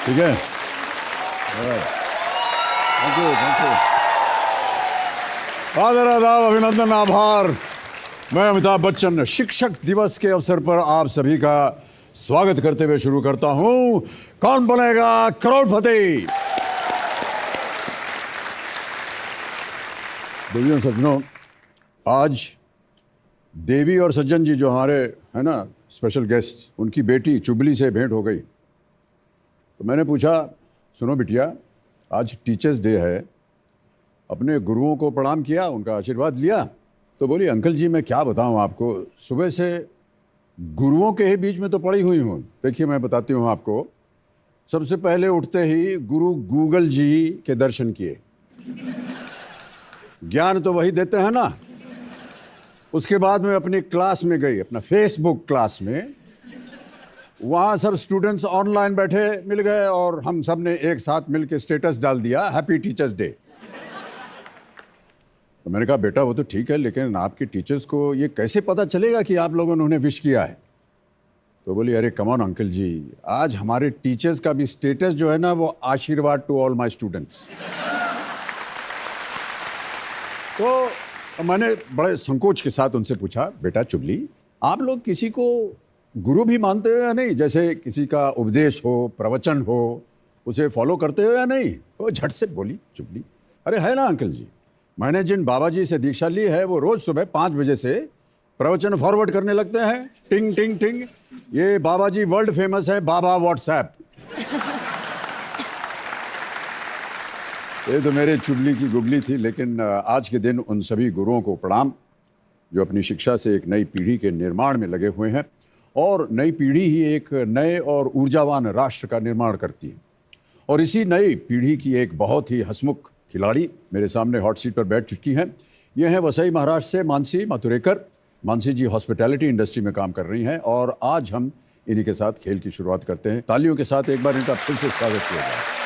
ठीक है, thank you. आदर आदाब, अभिनंदन, आभार। मैं अमिताभ बच्चन शिक्षक दिवस के अवसर पर आप सभी का स्वागत करते हुए शुरू करता हूं कौन बनेगा करोड़पति। देवियों सज्जनों, आज देवी और सज्जन जी जो हमारे है ना स्पेशल गेस्ट, उनकी बेटी चुबली से भेंट हो गई। तो मैंने पूछा, सुनो बिटिया, आज टीचर्स डे है, अपने गुरुओं को प्रणाम किया, उनका आशीर्वाद लिया? तो बोली, अंकल जी मैं क्या बताऊं आपको, सुबह से गुरुओं के ही बीच में तो पड़ी हुई हूँ। देखिए मैं बताती हूँ आपको। सबसे पहले उठते ही गुरु गूगल जी के दर्शन किए। ज्ञान तो वही देते हैं ना। उसके बाद में अपनी क्लास में गई, अपना फेसबुक क्लास में। वहाँ सब स्टूडेंट्स ऑनलाइन बैठे मिल गए और हम सब ने एक साथ मिल के स्टेटस डाल दिया, हैप्पी टीचर्स डे। तो मैंने कहा, बेटा वो तो ठीक है, लेकिन आपके टीचर्स को ये कैसे पता चलेगा कि आप लोगों ने उन्हें विश किया है? तो बोली, अरे कम ऑन अंकल जी, आज हमारे टीचर्स का भी स्टेटस जो है ना वो आशीर्वाद टू ऑल माय स्टूडेंट्स। तो मैंने बड़े संकोच के साथ उनसे पूछा, बेटा चुबली, आप लोग किसी को गुरु भी मानते हो या नहीं? जैसे किसी का उपदेश हो, प्रवचन हो, उसे फॉलो करते हो या नहीं? वो झट से बोली चुबली, अरे है ना अंकल जी, मैंने जिन बाबा जी से दीक्षा ली है वो रोज सुबह 5 बजे से प्रवचन फॉरवर्ड करने लगते हैं, टिंग टिंग टिंग। ये बाबा जी वर्ल्ड फेमस है, बाबा व्हाट्सएप। ये तो मेरे चुगली की गुगली थी, लेकिन आज के दिन उन सभी गुरुओं को प्रणाम जो अपनी शिक्षा से एक नई पीढ़ी के निर्माण में लगे हुए हैं, और नई पीढ़ी ही एक नए और ऊर्जावान राष्ट्र का निर्माण करती है। और इसी नई पीढ़ी की एक बहुत ही हंसमुख खिलाड़ी मेरे सामने हॉट सीट पर बैठ चुकी हैं। ये हैं वसई महाराष्ट्र से मानसी माथुरेकर। मानसी जी हॉस्पिटैलिटी इंडस्ट्री में काम कर रही हैं और आज हम इन्हीं के साथ खेल की शुरुआत करते हैं। तालियों के साथ एक बार इनका फिर से स्वागत किया जाए।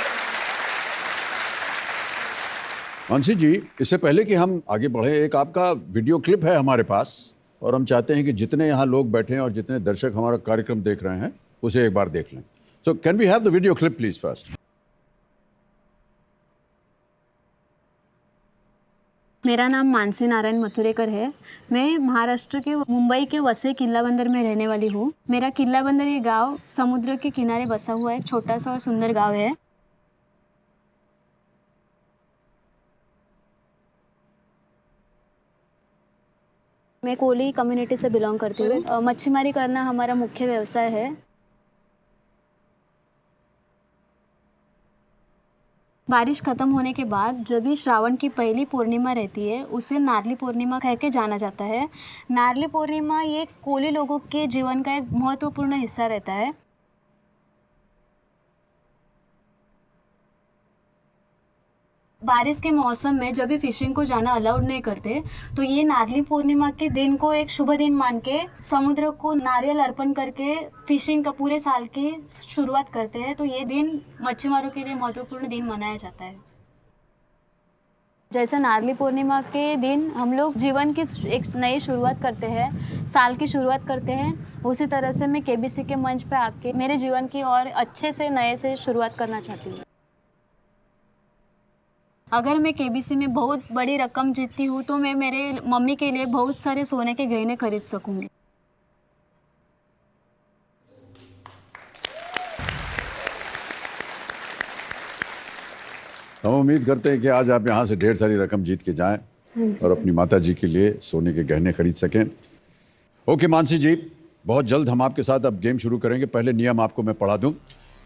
मानसी जी, इससे पहले कि हम आगे बढ़े, एक आपका वीडियो क्लिप है हमारे पास और हम चाहते हैं कि जितने यहाँ लोग बैठे हैं और जितने दर्शक हमारा कार्यक्रम देख रहे हैं उसे एक बार देख लें। So can we have the video clip please first? मेरा नाम मानसी नारायण मथुरेकर है। मैं महाराष्ट्र के मुंबई के वसई किला बंदर में रहने वाली हूँ। मेरा किला बंदर ये गांव समुद्र के किनारे बसा हुआ है, छोटा सा और सुंदर गांव है। मैं कोली कम्युनिटी से बिलोंग करती हूँ। मच्छीमारी करना हमारा मुख्य व्यवसाय है। बारिश खत्म होने के बाद जब भी श्रावण की पहली पूर्णिमा रहती है, उसे नारली पूर्णिमा कह के जाना जाता है। नारली पूर्णिमा ये कोली लोगों के जीवन का एक महत्वपूर्ण हिस्सा रहता है। बारिश के मौसम में जब भी फिशिंग को जाना अलाउड नहीं करते, तो ये नारली पूर्णिमा के दिन को एक शुभ दिन मान के समुद्र को नारियल अर्पण करके फिशिंग का पूरे साल की शुरुआत करते हैं। तो ये दिन मच्छीमारों के लिए महत्वपूर्ण दिन मनाया जाता है। जैसे नारली पूर्णिमा के दिन हम लोग जीवन की एक नई शुरुआत करते हैं, साल की शुरुआत करते हैं, उसी तरह से मैं केबीसी के मंच पे आके मेरे जीवन की और अच्छे से नए से शुरुआत करना चाहती हूँ। अगर मैं केबीसी में बहुत बड़ी रकम जीतती हूँ तो मैं मेरे मम्मी के लिए बहुत सारे सोने के गहने खरीद सकूंगी। हम उम्मीद करते हैं कि आज आप यहाँ से ढेर सारी रकम जीत के जाएं और अपनी माता जी के लिए सोने के गहने खरीद सकें। ओके मानसी जी, बहुत जल्द हम आपके साथ अब गेम शुरू करेंगे। पहले नियम आपको मैं पढ़ा दूं।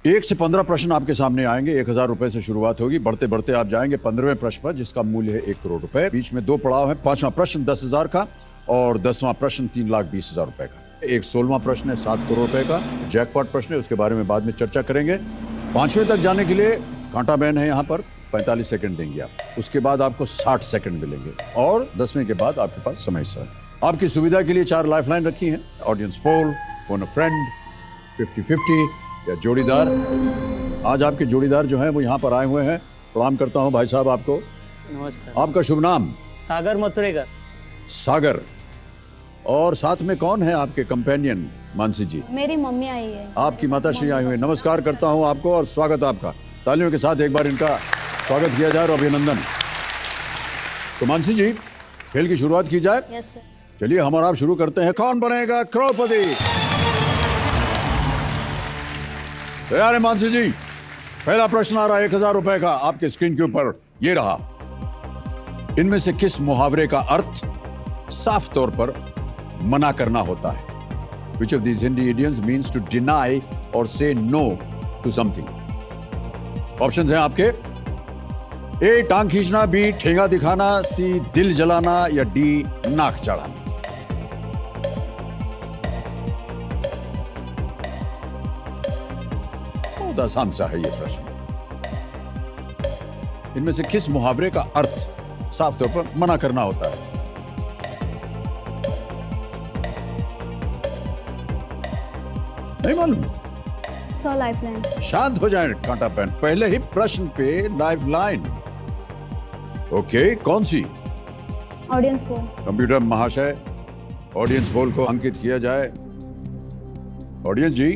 1 से 15 प्रश्न आपके सामने आएंगे। 1000 रुपए से शुरुआत होगी। बढ़ते बढ़ते आप जाएंगे 15वें प्रश्न पर, जिसका मूल्य है 1 करोड़ रुपए। बीच में 2 पड़ाव है। 5वां प्रश्न 10,000 का और 10वां प्रश्न 3,20,000 रुपए का। एक 16वां प्रश्न है 7 करोड़ रुपए का जैकपॉट प्रश्न है, उसके बारे में बाद में चर्चा करेंगे। 5वें तक जाने के लिए कांटा बैन है यहाँ पर, 45 सेकंड देंगे आप। उसके बाद आपको 60 सेकंड मिलेंगे और 10वें के बाद आपके पास समय सर। आपकी सुविधा के लिए 4 लाइफलाइन रखी हैं। ऑडियंस पोल, फोन अ फ्रेंड, 50-50 या जोड़ीदार। आज आपके जोड़ीदार जो हैं वो यहाँ पर आए हुए हैं। प्रणाम करता हूँ भाई साहब आपको। नमस्कार। आपका शुभ नाम? सागर मथुरेकर। सागर, और साथ में कौन है आपके कंपेनियन मानसी जी? मेरी मम्मी आई है। आपकी माता श्री आई हुई। नमस्कार करता हूं आपको और स्वागत आपका। तालियों के साथ एक बार इनका स्वागत किया जाए और अभिनंदन। तो मानसी जी, खेल की शुरुआत की जाए। Yes sir. चलिए हम और आप शुरू करते हैं। कौन बनेगा करोड़पति? तैयार है मानसी जी? पहला प्रश्न आ रहा है 1000 रुपए का आपके स्क्रीन के ऊपर। ये रहा, इनमें से किस मुहावरे का अर्थ साफ तौर पर मना करना होता है? Which of these Hindi idioms means to deny or say no to something? Options हैं आपके। ए टांग खींचना, बी ठेंगा दिखाना, सी दिल जलाना या डी नाक चढ़ाना। बहुत आसान सा है ये प्रश्न। इनमें से किस मुहावरे का अर्थ साफ तौर पर मना करना होता है? नहीं मालूम? Sir lifeline. शांत हो जाए कांटा पेन, पहले ही प्रश्न पे लाइफ लाइन। ओके, कौन सी? Audience poll. कंप्यूटर महाशय, ऑडियंस पोल को अंकित किया जाए। ऑडियंस जी,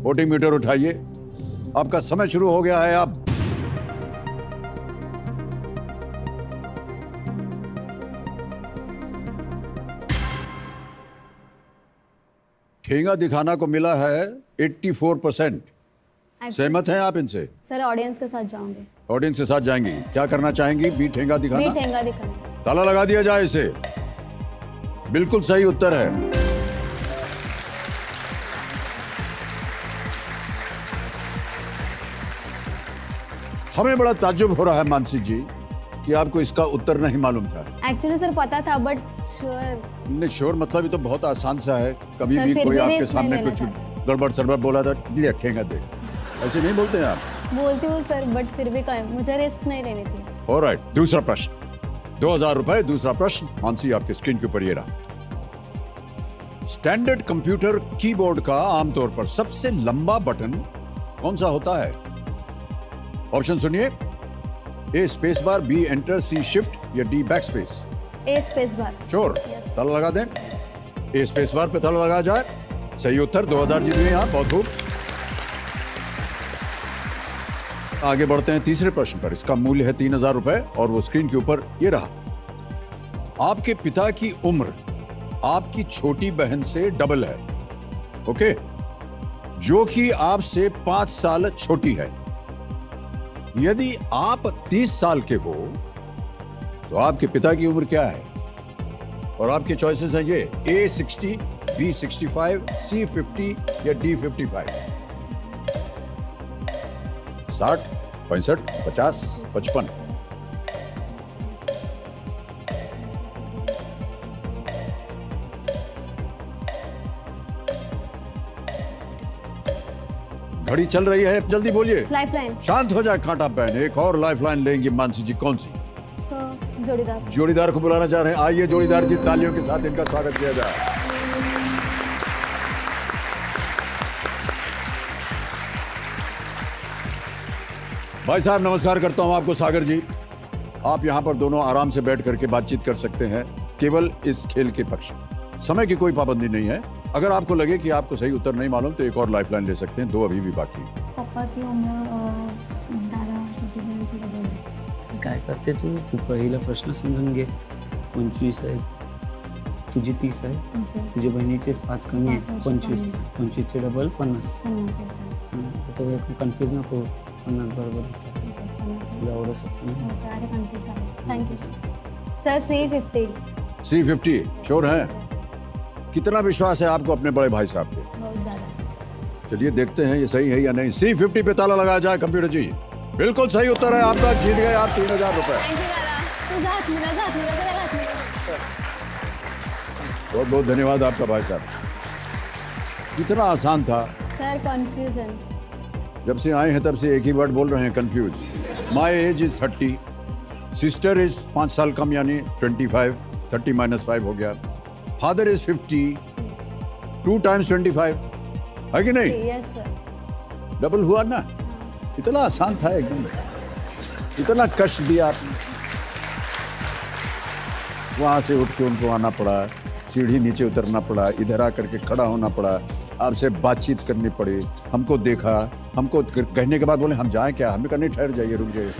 वोटिंग मीटर उठाइए, आपका समय शुरू हो गया है। अब ठेंगा दिखाना को मिला है 84%। सहमत हैं आप इनसे? सर ऑडियंस के साथ जाऊंगे। ऑडियंस के साथ जाएंगी। क्या करना चाहेंगी? बी ठेंगा दिखाना। भी ठेंगा दिखाना। ताला लगा दिया जाए इसे। बिल्कुल सही उत्तर है। हमें बड़ा ताज्जुब हो रहा है मानसी जी कि आपको इसका उत्तर नहीं मालूम था। एक्चुअली सर पता था बट श्योर नहीं, श्योर मतलब ये तो बहुत आसान सा है। कभी सर, भी फिर कोई भी आपके risk सामने नहीं कुछ लेना गड़बड़ सड़बड़ बोला था, दिया ठेंगा दे, ऐसे नहीं बोलते हैं आप। बोलती हूँ सर बट फिर भी मुझे रिस्क नहीं लेनी थी। ऑलराइट, दूसरा प्रश्न 2000 रुपए। दूसरा प्रश्न मानसी आपके स्क्रीन के ऊपर ये रहा। स्टैंडर्ड कंप्यूटर कीबोर्ड का आमतौर पर सबसे लंबा बटन कौन सा होता है? ऑप्शन सुनिए। ए स्पेस बार, बी एंटर, सी शिफ्ट या डी बैक स्पेस। ए स्पेस बार। श्योर? ताला लगा दें। ए स्पेस बार पे ताला लगा जाए। सही उत्तर। 2000 जीत गए आप, बहुत खूब। आगे बढ़ते हैं तीसरे प्रश्न पर। इसका मूल्य है 3000 रुपए और वो स्क्रीन के ऊपर ये रहा। आपके पिता की उम्र आपकी छोटी बहन से डबल है, ओके, जो कि आपसे 5 साल छोटी है। यदि आप 30 साल के हो तो आपके पिता की उम्र क्या है? और आपके चॉइसेस हैं ये। ए 60, बी 65, सी 50 या डी 55। 60, 65, 50, 55। घड़ी चल रही है, जल्दी बोलिए। लाइफलाइन। शांत हो जाए कांटा पेन। एक और लाइफलाइन लेंगी मानसी जी। कौन सी? सर जोड़ीदार। जोड़ीदार को बुलाना चाह रहे हैं। आइए जोड़ीदार जी, तालियों के साथ इनका स्वागत किया जाए। भाई साहब नमस्कार करता हूं आपको। सागर जी, आप यहां पर दोनों आराम से बैठ करके बातचीत कर सकते हैं, केवल इस खेल के पक्ष में। समय की कोई पाबंदी नहीं है। अगर आपको लगे कि आपको सही उत्तर नहीं मालूम तो एक और लाइफलाइन ले सकते हैं। 2 अभी भी बाकी हैं। पप्पा की उम्र दादा छोटी बहन से डबल है। काय करते तू पहिला प्रश्न समजून घे। 25 आहे, तुझी 30 आहे, ओके। तुझ्या बहिणीचे 5 कमी आहे, 5 वर्ष 25, कमी. 25चे डबल 50. 50 आहे. तर कन्फ्यूज नको, 50 बरोबर होतं. तुला एवढं सोपं नाही. ओके, अरे कन्फ्यूज आहे। Thank you sir. C50। C50 sure है? कितना विश्वास है आपको अपने बड़े भाई साहब पे? बहुत ज़्यादा। चलिए देखते हैं ये सही है या नहीं। C50 पे ताला लगाया जाए कंप्यूटर जी। बिल्कुल सही उत्तर है आपका। जीत गए आप 3000 रुपए। बहुत बहुत धन्यवाद आपका भाई साहब। कितना आसान था। Sir confusion. जब से आए हैं तब से एक ही वर्ड बोल रहे हैं, confuse. My age is 30, sister is 5 साल कम यानी 25, 30 - 5 हो गया। फादर इज 50, 2 times 25 है कि नहीं? Yes sir. डबल हुआ ना। इतना आसान था एकदम। इतना कष्ट दिया आपने, वहां से उठ के उनको आना पड़ा। सीढ़ी नीचे उतरना पड़ा, इधर आकर के खड़ा होना पड़ा, आपसे बातचीत करनी पड़ी, हमको देखा, हमको कहने के बाद बोले हम जाएं क्या, हमने कहा नहीं ठहर जाइए, रुक जाइए,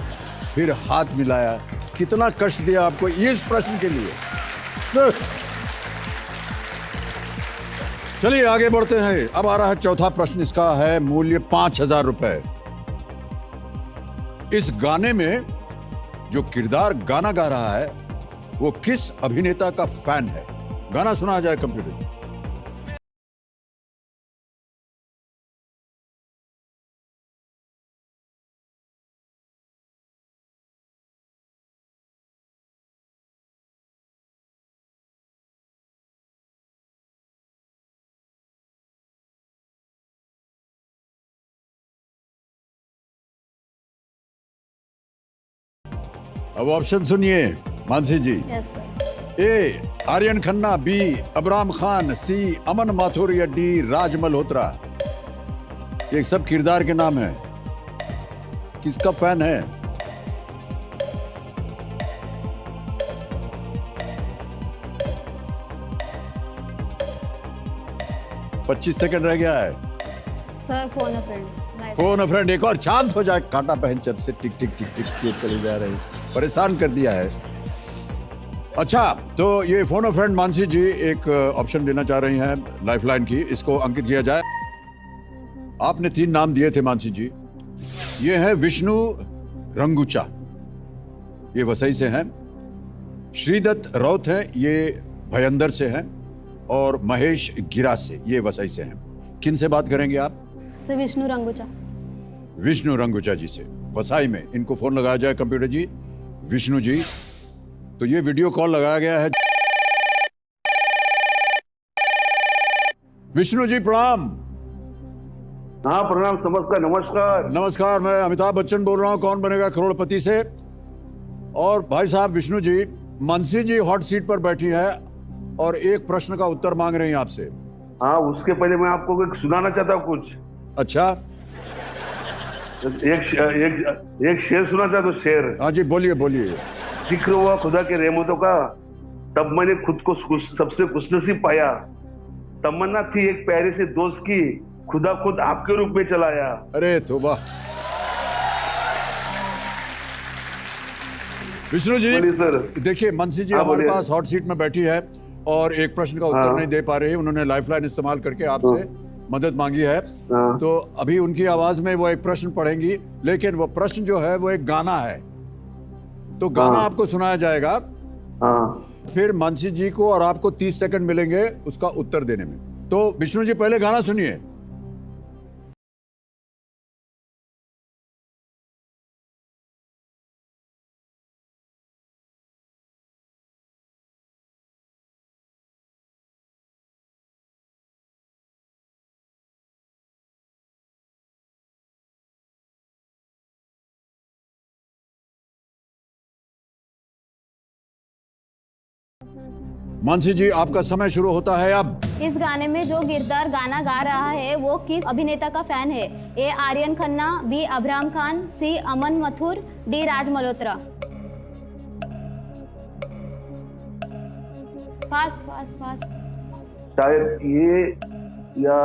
फिर हाथ मिलाया। कितना कष्ट दिया आपको इस प्रश्न के लिए। चलिए आगे बढ़ते हैं। अब आ रहा है चौथा प्रश्न, इसका है मूल्य 5,000 रुपए। इस गाने में जो किरदार गाना गा रहा है वो किस अभिनेता का फैन है? गाना सुना जाए कंप्यूटर जी। अब ऑप्शन सुनिए Mansi ji. Yes sir. A Aryan Khanna, B Abram Khan, C Aman Mathur या डी राज मल्होत्रा। ये सब किरदार के नाम है, किसका फैन है? पच्चीस सेकंड रह गया है। सर फोन अ फ्रेंड। फोन अ फ्रेंड, एक और चांद हो जाए। कांटा पहन जब से टिक टिक टिक टिक किए चले जा रहे हैं, परेशान कर दिया है। अच्छा, तो ये फोन अ फ्रेंड मानसी जी एक ऑप्शन देना चाह रही हैं लाइफलाइन की, इसको अंकित किया जाए। आपने 3 नाम दिए थे मानसी जी। ये है विष्णु रंगूचा, ये वसई से हैं। श्रीदत्त राउत हैं, ये भयंदर से हैं। और महेश गिरा से, ये वसई से हैं। किन से बात करेंगे आप? सर विष्णु रंगूचा। विष्णु रंगूचा जी से, वसाई में। इनको फोन लगाया जाए कंप्यूटर जी। विष्णु जी, तो ये वीडियो कॉल लगाया गया है। विष्णु जी प्रणाम। हाँ प्रणाम, नमस्कार नमस्कार। नमस्कार, मैं अमिताभ बच्चन बोल रहा हूँ कौन बनेगा करोड़पति से। और भाई साहब विष्णु जी, मानसी जी हॉट सीट पर बैठी है और एक प्रश्न का उत्तर मांग रही हैं आपसे। हाँ, उसके पहले मैं आपको एक सुनाना चाहता हूँ कुछ। अच्छा, एक शेर सुना चाहता हूँ, शेर। हाँ जी, बोलिए बोलिए। जिक्र हुआ खुदा के रहमतों का, तब मैंने खुद को सबसे खुशनसीब पाया। तमन्ना थी एक प्यारे से दोस्त की, खुदा खुद आपके रूप में चलाया। अरे तौबा। विष्णु जी बोलिए सर। देखिए, मानसी जी हाँ, हमारे बोलिए। पास हॉट सीट में बैठी है और एक प्रश्न का उत्तर हाँ। नहीं दे पा रही है। उन्होंने लाइफलाइन इस्तेमाल करके आपसे मदद मांगी है। हाँ। तो अभी उनकी आवाज में वो एक प्रश्न पढ़ेंगी, लेकिन वो प्रश्न जो है वो एक गाना है। तो गाना हाँ। आपको सुनाया जाएगा, हाँ फिर मानसी जी को और आपको 30 सेकंड मिलेंगे उसका उत्तर देने में। तो विष्णु जी पहले गाना सुनिए। मानसी जी आपका समय शुरू होता है अब। इस गाने में जो किरदार गाना गा रहा है वो किस अभिनेता का फैन है? A Aryan Khanna, B Abram Khan, C Aman Mathur, D Raj Malhotra. Fast fast fast. शायद ये या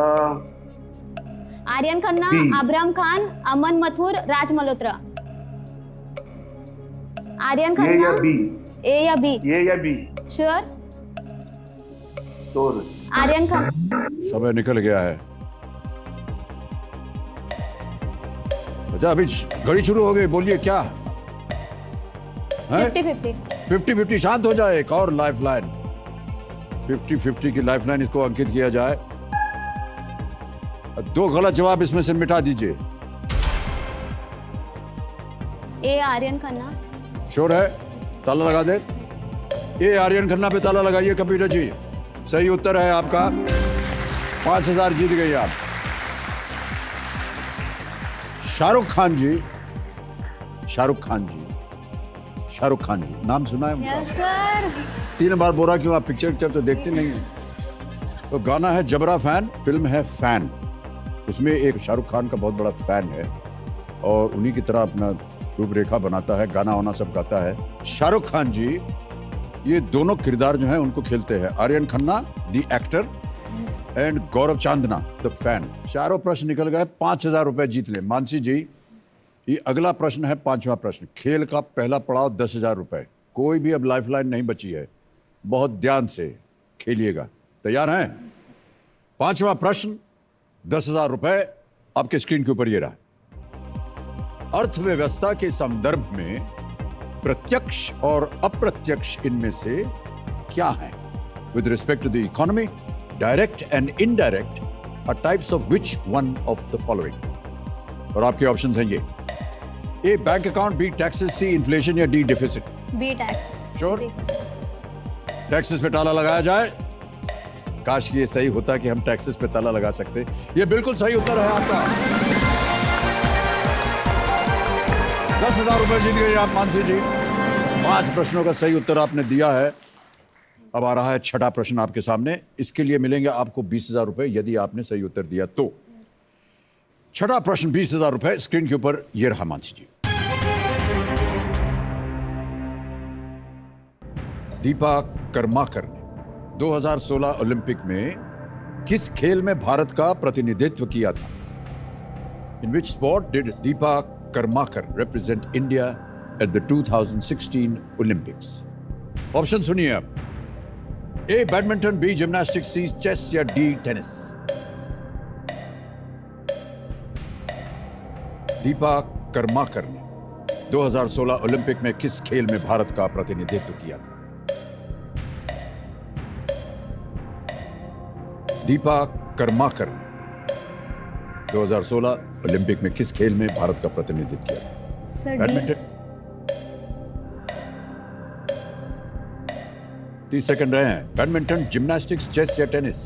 आर्यन खन्ना, बी। अबराम खान, अमन मथुर, राज मल्होत्रा। आर्यन ये खन्ना, या बी, ए या बी? ये या बी। श्योर? तो आर्यन खन्ना। समय निकल गया है। अच्छा, अभी घड़ी शुरू हो गई, बोलिए क्या है? 50-50। 50-50 शांत हो जाए। एक और लाइफ लाइन, 50-50 की लाइफ लाइन, इसको अंकित किया जाए। 2 गलत जवाब इसमें से मिटा दीजिए। ए आर्यन खन्ना। श्योर है? ताला लगा दे। ए आर्यन खन्ना पे ताला लगाइए कंप्यूटर जी। सही उत्तर है आपका। 5,000 जीत गई आप। शाहरुख खान जी, शाहरुख खान जी, शाहरुख खान जी नाम सुना है उनका? Yes sir. 3 बार बोला क्यों? आप पिक्चर तो देखते नहीं हैं। तो गाना है जबरा फैन, फिल्म है फैन। उसमें एक शाहरुख खान का बहुत बड़ा फैन है और उन्हीं की तरह अपना रूपरेखा बनाता है, गाना वाना सब गाता है। शाहरुख खान जी ये दोनों किरदार जो हैं उनको खेलते हैं Aryan Khanna the actor and Gaurav Chandna the fan. चारों प्रश्न निकल गए, 5,000 रुपए जीत ले। मानसी जी, ये अगला प्रश्न है 5वां प्रश्न। खेल का पहला पड़ाव 10,000 रुपए। कोई भी अब लाइफलाइन नहीं बची है, बहुत ध्यान से खेलिएगा। तैयार हैं? 5वां प्रश्न 10,000 रुपए आपके स्क्रीन के ऊपर ये रहा। अर्थव्यवस्था के संदर्भ में प्रत्यक्ष और अप्रत्यक्ष इनमें से क्या है? With respect to the economy, direct and indirect are types of which one of the following. और आपके ऑप्शंस हैं ये: A bank account, B taxes, C inflation या D deficit. B tax. Sure? Taxes पे ताला लगाया जाए। काश कि ये सही होता कि हम टैक्सेस पे ताला लगा सकते। ये बिल्कुल सही उत्तर है आपका। 10,000 रुपए जीत गए आप मानसी जी। 5 प्रश्नों का सही उत्तर आपने दिया है। अब आ रहा है 6ठा प्रश्न आपके सामने। इसके लिए मिलेंगे आपको 20,000 रुपए यदि आपने सही उत्तर दिया तो। 6ठा प्रश्न 20,000 रुपए स्क्रीन के ऊपर ये रहा मानसी जी। दीपा कर्माकर ने 2016 ओलंपिक में किस खेल में भारत का प्रतिनिधित्व किया था? In which sport did Deepa Karmakar represent India at the 2016 Olympics? Option सुनिए अब। A badminton, B gymnastics, C chess या डी टेनिस। दीपा कर्माकर ने 2016 ओलंपिक में किस खेल में भारत का प्रतिनिधित्व किया था? दीपा कर्माकर ने 2016 ओलंपिक में किस खेल में भारत का प्रतिनिधित्व किया था? Sir badminton. 30 सेकंड रहे हैं। बैडमिंटन, जिम्नास्टिक्स, चेस या टेनिस।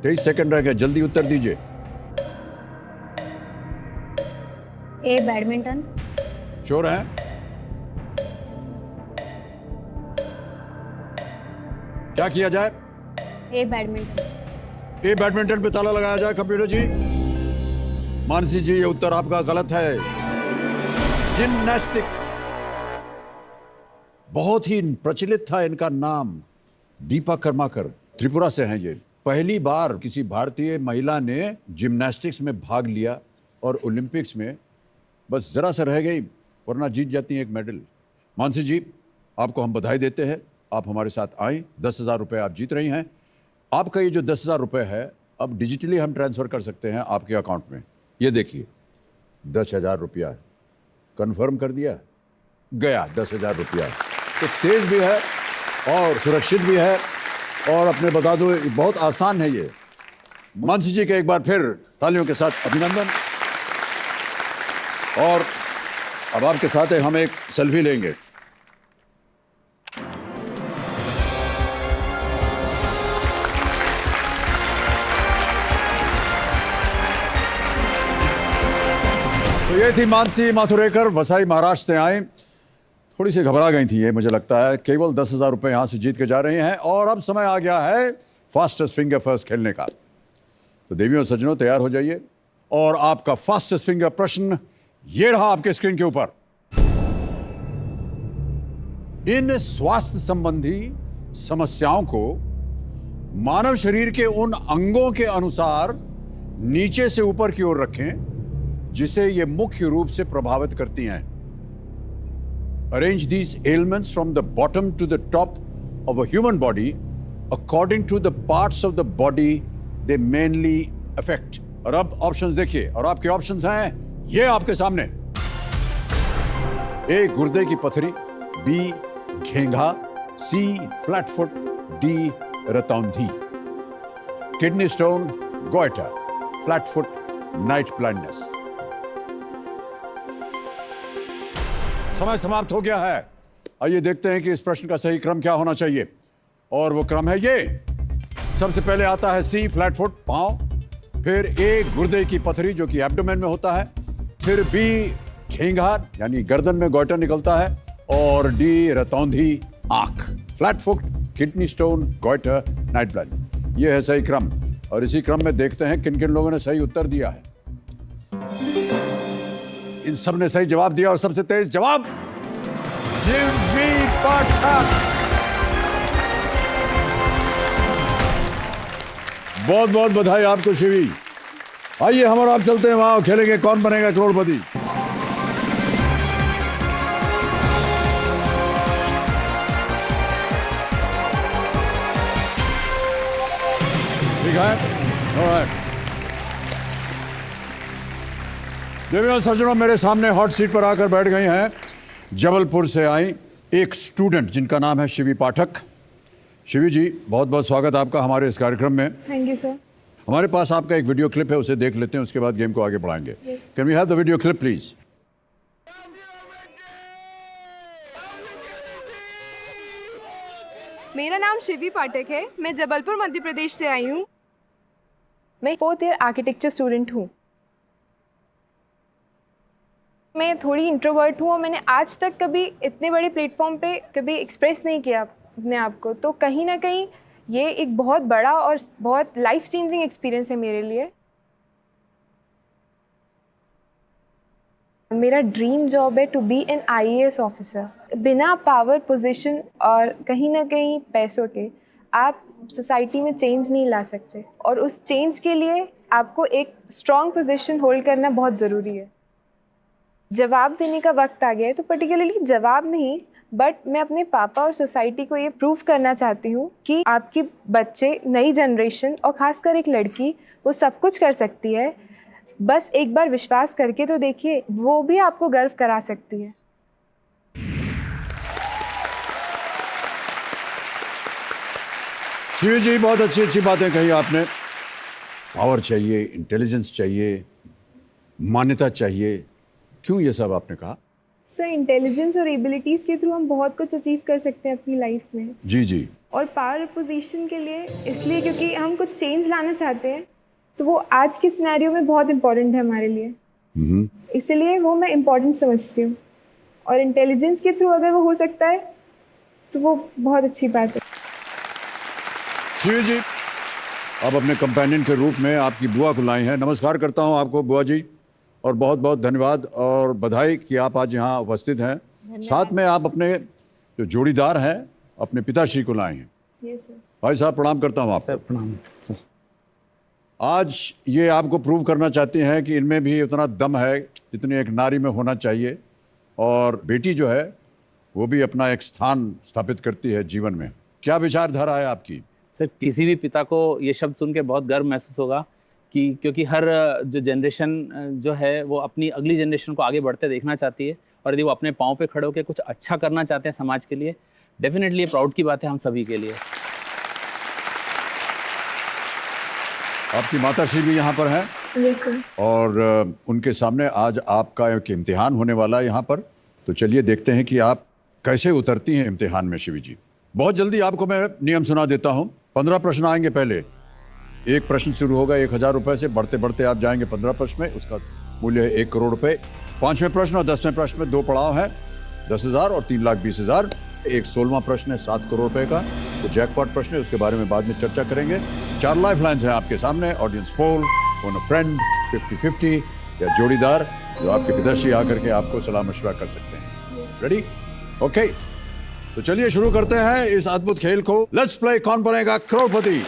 तेईस सेकंड रह गए, जल्दी उत्तर दीजिए। A badminton. श्योर है? क्या किया जाए? A badminton. ए बैडमिंटन पे ताला लगाया जाए कंप्यूटर जी। मानसी जी, ये उत्तर आपका गलत है। जिम्नास्टिक्स। बहुत ही प्रचलित था इनका नाम, दीपा कर्माकर। त्रिपुरा से हैं ये। पहली बार किसी भारतीय महिला ने जिम्नास्टिक्स में भाग लिया और ओलंपिक्स में बस जरा सा रह गई, वरना जीत जाती है एक मेडल। मानसी जी, आपको हम बधाई देते हैं, आप हमारे साथ आए। 10,000 रुपए आप जीत रही हैं। आपका ये जो 10,000 रुपए है अब डिजिटली हम ट्रांसफर कर सकते हैं आपके अकाउंट में। ये देखिए 10,000 रुपया कंफर्म कर दिया, गया 10,000 रुपया। तो तेज भी है और सुरक्षित भी है, और अपने बता दो बहुत आसान है ये। मानसी जी के एक बार फिर तालियों के साथ अभिनंदन। और अब आपके साथ हम एक सेल्फी लेंगे। तो ये थी मानसी माथुरेकर, वसाई महाराष्ट्र से आई। थोड़ी सी घबरा गई थी ये, मुझे लगता है। केवल 10,000 रुपए यहां से जीत के जा रहे हैं। और अब समय आ गया है फास्टेस्ट फिंगर फर्स्ट खेलने का। तो देवियों और सज्जनों, तैयार हो जाइए। और आपका फास्टेस्ट फिंगर प्रश्न ये रहा आपके स्क्रीन के ऊपर। इन स्वास्थ्य संबंधी समस्याओं को मानव शरीर के उन अंगों के अनुसार नीचे से ऊपर की ओर रखें जिसे ये मुख्य रूप से प्रभावित करती हैं। Arrange these ailments from the bottom to the top of a human body according to the parts of the body they mainly affect. और अब ऑप्शंस देखिए, और आपके ऑप्शंस हैं ये आपके सामने। ए गुर्दे की पथरी, बी घेंघा, सी फ्लैट फुट, डी रतौंधी। Kidney stone, goiter, flat foot, night blindness. समय समाप्त हो गया है। आइए देखते हैं कि इस प्रश्न का सही क्रम क्या होना चाहिए। और वो क्रम है ये। सबसे पहले आता है सी फ्लैट फुट, पांव। फिर ए गुर्दे की पथरी जो कि एब्डोमेन में होता है। फिर बी घेंघा यानी गर्दन में गोइटर निकलता है। और डी रतौंधी, आंख। Flat foot, kidney stone, goitre, night blind. ये है सही क्रम। और इसी क्रम में देखते हैं किन किन लोगों ने सही उत्तर दिया है। इन सब ने सही जवाब दिया और सबसे तेज जवाब शिवी पाठक। बहुत बहुत बधाई आपको शिवी। आइए हम और आप चलते हैं वहां, खेलेंगे कौन बनेगा करोड़पति। ठीक है, ऑलराइट। देवियों और सज्जनों, मेरे सामने हॉट सीट पर आकर बैठ गई हैं जबलपुर से आई एक स्टूडेंट जिनका नाम है शिवी पाठक। शिवी जी, बहुत बहुत स्वागत आपका हमारे इस कार्यक्रम में। Thank you sir. हमारे पास आपका एक वीडियो क्लिप है, उसे देख लेते हैं, उसके बाद गेम को आगे बढ़ाएंगे। Can we have the video clip please? मेरा नाम शिवी पाठक है, मैं जबलपुर मध्य प्रदेश से आई हूँ। मैं 4th ईयर आर्किटेक्चर स्टूडेंट हूँ। मैं थोड़ी इंट्रोवर्ट हूँ और मैंने आज तक कभी इतने बड़े प्लेटफॉर्म पे कभी एक्सप्रेस नहीं किया अपने आप को, तो कहीं ना कहीं ये एक बहुत बड़ा और बहुत लाइफ चेंजिंग एक्सपीरियंस है मेरे लिए। मेरा ड्रीम जॉब है to be an IAS officer. बिना पावर पोजीशन और कहीं ना कहीं पैसों के आप सोसाइटी में चेंज नहीं ला सकते, और उस चेंज के लिए आपको एक स्ट्रॉन्ग पोजीशन होल्ड करना बहुत ज़रूरी है। जवाब देने का वक्त आ गया है, तो पर्टिकुलरली जवाब नहीं, बट मैं अपने पापा और सोसाइटी को ये प्रूव करना चाहती हूँ कि आपके बच्चे, नई जनरेशन और ख़ासकर एक लड़की, वो सब कुछ कर सकती है। बस एक बार विश्वास करके तो देखिए, वो भी आपको गर्व करा सकती है। शिवी जी, बहुत अच्छी अच्छी बातें कही आपने। पावर चाहिए, इंटेलिजेंस चाहिए, मान्यता चाहिए, क्यों ये सब आपने कहा? सर, इंटेलिजेंस और एबिलिटीज़ के थ्रू हम बहुत कुछ अचीव कर सकते हैं अपनी लाइफ में। जी जी। और पावर पोजीशन के लिए इसलिए क्योंकि हम कुछ चेंज लाना चाहते हैं, तो वो आज के सिनेरियो में बहुत इम्पोर्टेंट है हमारे लिए। इसलिए वो मैं इम्पोर्टेंट समझती हूँ, और इंटेलिजेंस के थ्रू अगर वो हो सकता है तो वो बहुत अच्छी बात है। शिवी जी, अब अपने कंपेनियन के रूप में आपकी बुआ को लाई हैं। नमस्कार करता हूँ आपको बुआ जी, और बहुत बहुत धन्यवाद और बधाई कि आप आज यहाँ उपस्थित हैं। साथ में आप अपने जो जोड़ीदार हैं, अपने पिताश्री को लाए हैं। Yes sir. भाई साहब, प्रणाम करता हूँ आपको। सर प्रणाम सर। आज ये आपको प्रूव करना चाहते हैं कि इनमें भी उतना दम है जितनी एक नारी में होना चाहिए, और बेटी जो है वो भी अपना एक स्थान स्थापित करती है जीवन में। क्या विचारधारा है आपकी? सर, किसी भी पिता को ये शब्द सुन के बहुत गर्व महसूस होगा कि क्योंकि हर जो जनरेशन जो है वो अपनी अगली जनरेशन को आगे बढ़ते देखना चाहती है, और यदि वो अपने पाँव पे खड़े होकर कुछ अच्छा करना चाहते हैं समाज के लिए, डेफिनेटली ये प्राउड की बात है हम सभी के लिए। आपकी माताश्री भी यहाँ पर हैं, यस सर। और उनके सामने आज आपका एक इम्तिहान होने वाला है यहाँ पर। तो चलिए देखते हैं कि आप कैसे उतरती हैं इम्तिहान में शिवी जी। बहुत जल्दी आपको मैं नियम सुना देता हूँ। 15 प्रश्न आएंगे। पहले एक प्रश्न शुरू होगा 1000 रुपए से, बढ़ते बढ़ते आप जाएंगे 15 प्रश्न में, उसका मूल्य है 1 करोड़ रुपए। 5वें प्रश्न और 10वें प्रश्न में 2 पड़ाव है, 10,000 और 3,20,000। एक 16वां प्रश्न है 7 करोड़ रुपए का, तो जैकपॉट प्रश्न है, उसके बारे में बाद में चर्चा करेंगे। 4 लाइफ लाइन्स हैं आपके सामने, ऑडियंस पोल, फोन अ फ्रेंड, 50-50 या जोड़ीदार, जो आपके पिताश्री आकर के आपको सलाह मशवरा कर सकते हैं। रेडी? ओके, तो चलिए शुरू करते हैं इस अद्भुत खेल को। लेट्स प्ले कौन बनेगा करोड़पति।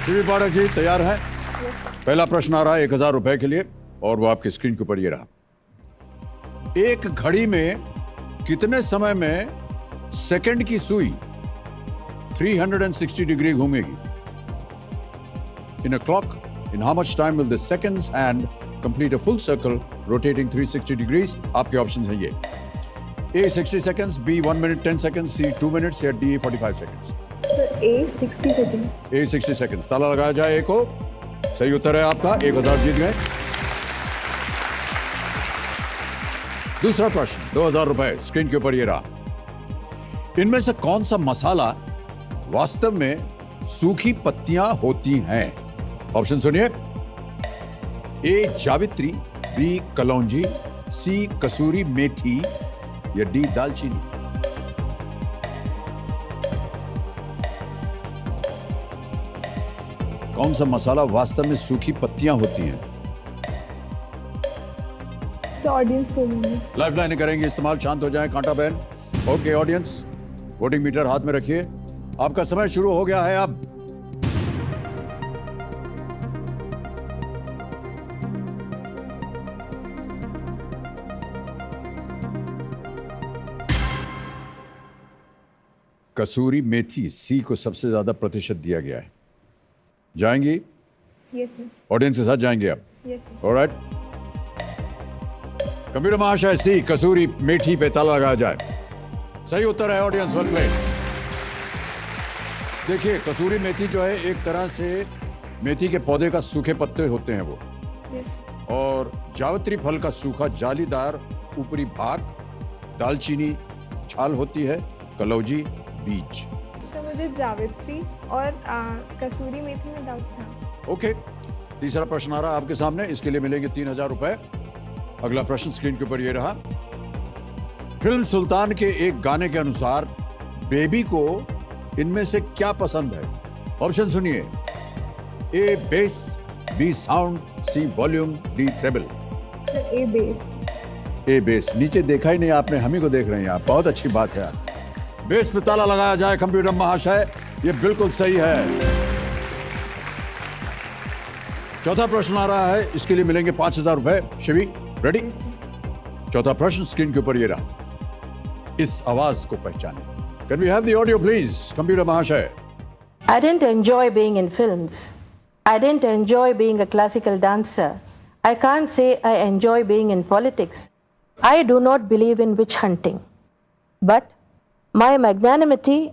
शिवी पाठक जी तैयार हैं? पहला प्रश्न आ रहा है 1000 रुपए के लिए, और वो आपकी स्क्रीन के ऊपर ये रहा। एक घड़ी में कितने समय में सेकंड की सुई 360 डिग्री घूमेगी? In a clock, in how much time will the seconds hand complete a full circle rotating 360 degrees? आपके ऑप्शंस हैं ये: A 60 seconds, B 1 minute 10 seconds, C 2 minutes या D 45 seconds? Sir, A 60 second. A 60 seconds। ताला लगाया जाए A को। सही उत्तर है आपका, 1000 जीत गए। दूसरा प्रश्न, 2000 रुपए, स्क्रीन के ऊपर ये रहा। इनमें से कौन सा मसाला वास्तव में सूखी पत्तियां होती हैं? ऑप्शन सुनिए: A जावित्री, B कलौंजी, C कसूरी मेथी या D दालचीनी? कौन सा मसाला वास्तव में सूखी पत्तियां होती हैं? सर ऑडियंस बोलूँगी। लाइफ लाइन करेंगे इस्तेमाल, शांत हो जाए कांटा बहन। ओके ऑडियंस, वोटिंग मीटर हाथ में रखिए, आपका समय शुरू हो गया है अब। कसूरी मेथी सी को सबसे ज्यादा प्रतिशत दिया गया है। जाएंगी यस सर। ऑडियंस के साथ जाएंगे आप? Yes sir. ऑलराइट, कंप्यूटर महाशय सी कसूरी मेथी पे ताला लगाया जाए। सही उत्तर है ऑडियंस, वेल प्लेड। देखिए कसूरी मेथी जो है एक तरह से मेथी के पौधे का सूखे पत्ते होते हैं वो, यस और जावित्री फल का सूखा जालीदार ऊपरी भाग, दालचीनी छाल होती है, कलौजी बीज। सर मुझे जावित्री और कसूरी मेथी में डाउट था। ओके, तीसरा प्रश्न आ रहा है आपके सामने, इसके लिए मिलेंगे 3000 रुपए। अगला प्रश्न स्क्रीन के ऊपर ये रहा। फिल्म सुल्तान के एक गाने के अनुसार बेबी को इनमें से क्या पसंद है? ऑप्शन सुनिए, ए बेस, बी साउंड, सी वॉल्यूम, डी ट्रेबल। सर ए बेस। ए बेस, नीचे देखा ही नहीं आपने, हम ही को देख रहे हैं आप, बहुत अच्छी बात है। बेस पे ताला लगाया जाए कंप्यूटर महाशय, ये बिल्कुल सही है। चौथा प्रश्न आ रहा है, इसके लिए मिलेंगे 5000 रुपए। शिवी रेडी? चौथा प्रश्न स्क्रीन के ऊपर ये रहा। इस आवाज को पहचाने। Can we have the audio please computer महाशय? I didn't enjoy being in films. I didn't enjoy being a classical dancer. I can't say I enjoy being in politics. I do not believe in witch hunting. But my magnanimity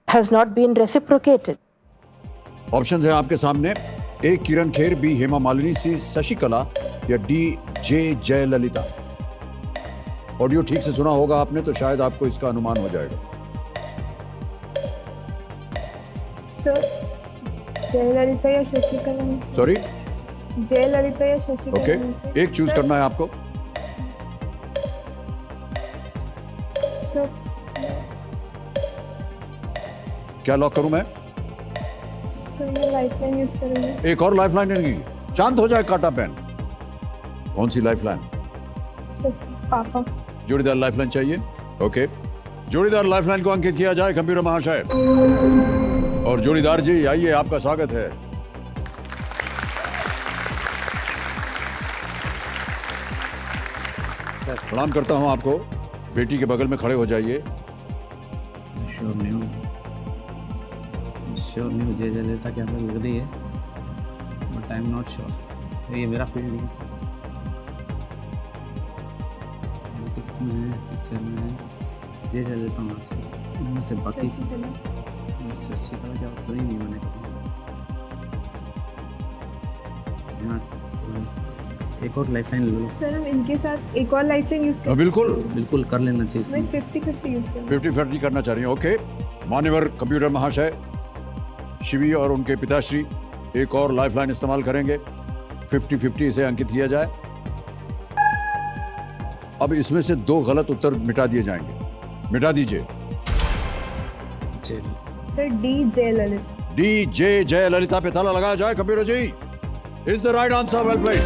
has not been reciprocated. Options हैं आपके सामने, ए किरण Kher, B Hema Malini, सी शशिकला या D J Jayalalithaa. Audio ठीक से सुना होगा आपने तो शायद आपको इसका अनुमान हो जाएगा। सर जयललिता या शशिकला में से। सॉरी, जयललिता या शशिकला ओके, में से। एक चूज करना है आपको। सर क्या लॉक करूं मैं? सर मैं लाइफलाइन यूज करूंगी। एक और लाइफलाइन लेंगी? शांत हो जाए काटा पेन। कौन सी लाइफलाइन? सर पापा। जोड़ीदार लाइफलाइन चाहिए? ओके, जोड़ीदार लाइफलाइन को अंकित किया जाए कंप्यूटर महाशय। और जोड़ीदार जी आइए, आपका स्वागत है। प्रणाम करता हूं आपको। बेटी के बगल में खड़े हो जाइए। श्योर नहीं हूँ, जय जयललिता की आवाज़ लग रही है, but I am not sure. ये मेरा फील्ड नहीं है सर। पॉलिटिक्स में है, पिक्चर में है, जय जयललिता होना चाहिए। इनमें से बाकी शशिकला की आवाज़ सुनी नहीं मैंने कभी। यहाँ एक और लाइफलाइन ले लो सर हम इनके साथ एक और लाइफलाइन यूज कर। बिल्कुल बिल्कुल, कर लेना चाहिए। मैं 50-50 यूज करूंगी। 50-50 करना चाह रही हैं। ओके, मान्यवर कंप्यूटर महाशय शिवी और उनके पिताश्री एक और लाइफलाइन इस्तेमाल करेंगे। 50-50 इसे अंकित किया जाए। अब इसमें से 2 गलत उत्तर मिटा दिए जाएंगे। मिटा दीजिए। Sir D Jayalalithaa. D J Jayalalithaa पे ताला लगाया जाए computer ji. Is the right answer, well played.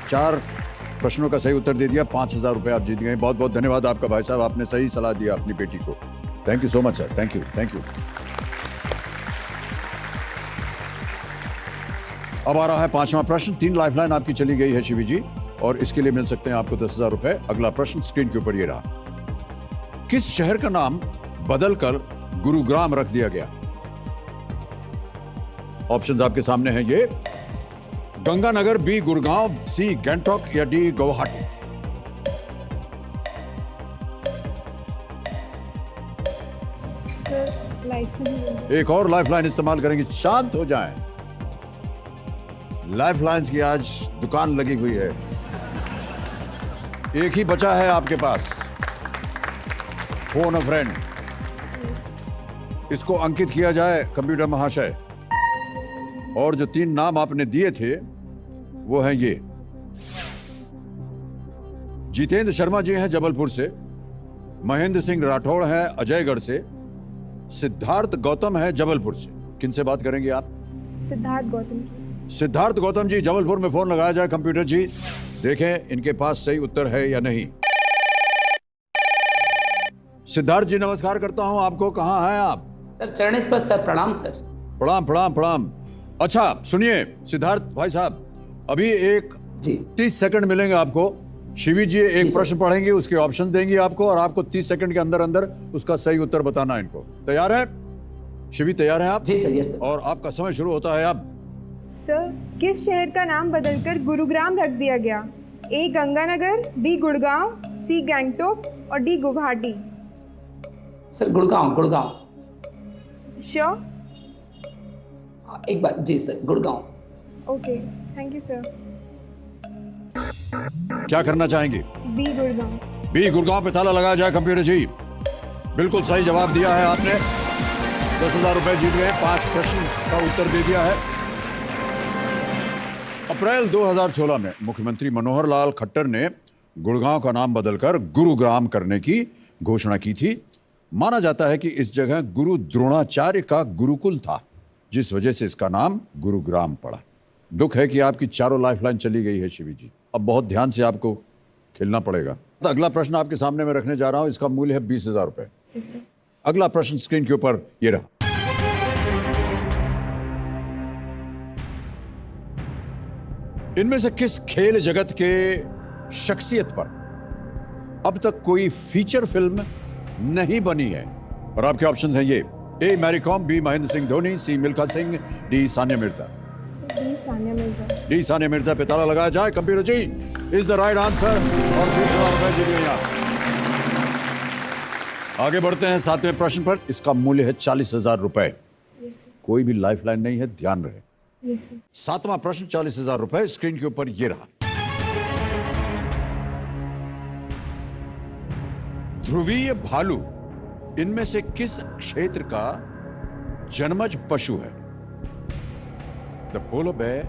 4 प्रश्नों का सही उत्तर दे दिया, 5000 रुपए आप जीत गए। बहुत बहुत धन्यवाद आपका भाई साहब, आपने सही सलाह दिया अपनी बेटी को। Thank you so much sir, thank you thank you. अब आ रहा है 5वां प्रश्न। 3 लाइफलाइन आपकी चली गई है शिवी जी, और इसके लिए मिल सकते हैं आपको 10,000 रुपए। अगला प्रश्न स्क्रीन के ऊपर ये रहा। किस शहर का नाम बदलकर गुरुग्राम रख दिया गया? ऑप्शंस आपके सामने हैं ये, गंगानगर, बी गुड़गांव, सी गैंगटॉक या डी गुवाहाटी। Sir lifeline. एक और लाइफलाइन इस्तेमाल करेंगे। शांत हो जाएं। लाइफलाइंस की आज दुकान लगी हुई है। एक ही बचा है आपके पास, फोन अ फ्रेंड। इसको अंकित किया जाए कंप्यूटर महाशय। और जो 3 नाम आपने दिए थे वो हैं ये, जितेंद्र शर्मा जी हैं जबलपुर से, महेंद्र सिंह राठौड़ हैं अजयगढ़ से, सिद्धार्थ गौतम है जबलपुर से। किन से बात करेंगे आप? सिद्धार्थ गौतम की। सिद्धार्थ गौतम जी, जबलपुर में फोन लगाया जाए कंप्यूटर जी, देखें इनके पास सही उत्तर है या नहीं। सिद्धार्थ जी नमस्कार करता हूं आपको, कहां हैं आप? सर चरण स्पर्श सर, प्रणाम सर। प्रणाम प्रणाम प्रणाम। अच्छा सुनिए सिद्धार्थ भाई साहब, अभी एक जी 30 सेकंड मिलेंगे आपको। शिवी जी एक जी, प्रश्न पढ़ेंगे, उसके ऑप्शन देंगी आपको और आपको 30 सेकंड के अंदर अंदर उसका सही उत्तर बताना है इनको। तैयार है शिवी? तैयार है आप? जी सर, यस सर। और आपका समय शुरू होता है अब। सर, किस शहर का नाम बदलकर गुरुग्राम रख दिया गया? A Ganganagar, B Gurgaon, C Gangtok और D Guwahati. Sir Gurgaon, Gurgaon. Sure? एक बार जी sir, Gurgaon. Okay, thank you sir. क्या करना चाहेंगे? बी गुड़गांव। बी गुड़गांव पे ताला लगाया जाए कंप्यूटर जी। बिल्कुल सही जवाब दिया है आपने, 10,000 रुपए जीत गए। 5 प्रश्न का उत्तर दे दिया है। अप्रैल 2016 में मुख्यमंत्री मनोहर लाल खट्टर ने गुड़गांव का नाम बदलकर गुरुग्राम करने की घोषणा की थी। माना जाता है कि इस जगह गुरु द्रोणाचार्य का गुरुकुल था, जिस वजह से इसका नाम गुरुग्राम पड़ा। दुख है कि आपकी चारों लाइफलाइन चली गई है शिवी जी। अब बहुत ध्यान से आपको खेलना पड़ेगा। तो अगला प्रश्न आपके सामने मैं रखने जा रहा हूं, इसका मूल्य है 20,000 रुपए। Yes sir. अगला प्रश्न स्क्रीन के ऊपर ये रहा। इनमें से किस खेल जगत के शख्सियत पर अब तक कोई फीचर फिल्म नहीं बनी है? और आपके ऑप्शंस हैं ये: A Mary Kom, B Mahendra Singh Dhoni, C Milkha Singh, D Sania Mirza. D Sania Mirza. D Sania Mirza पे ताला लगाया जाए computer ji. Is the right answer और 20,000 रुपए जीत गए आप। आगे बढ़ते हैं 7वें प्रश्न पर। इसका मूल्य है 40,000 रुपए। Yes sir. कोई भी लाइफलाइन नहीं है, ध्यान रहे। Yes sir. 7वां प्रश्न 40,000 रुपए। स्क्रीन के ऊपर ये रहा। ध्रुवीय भालू इनमें से किस क्षेत्र का जन्मज पशु है? The polar bear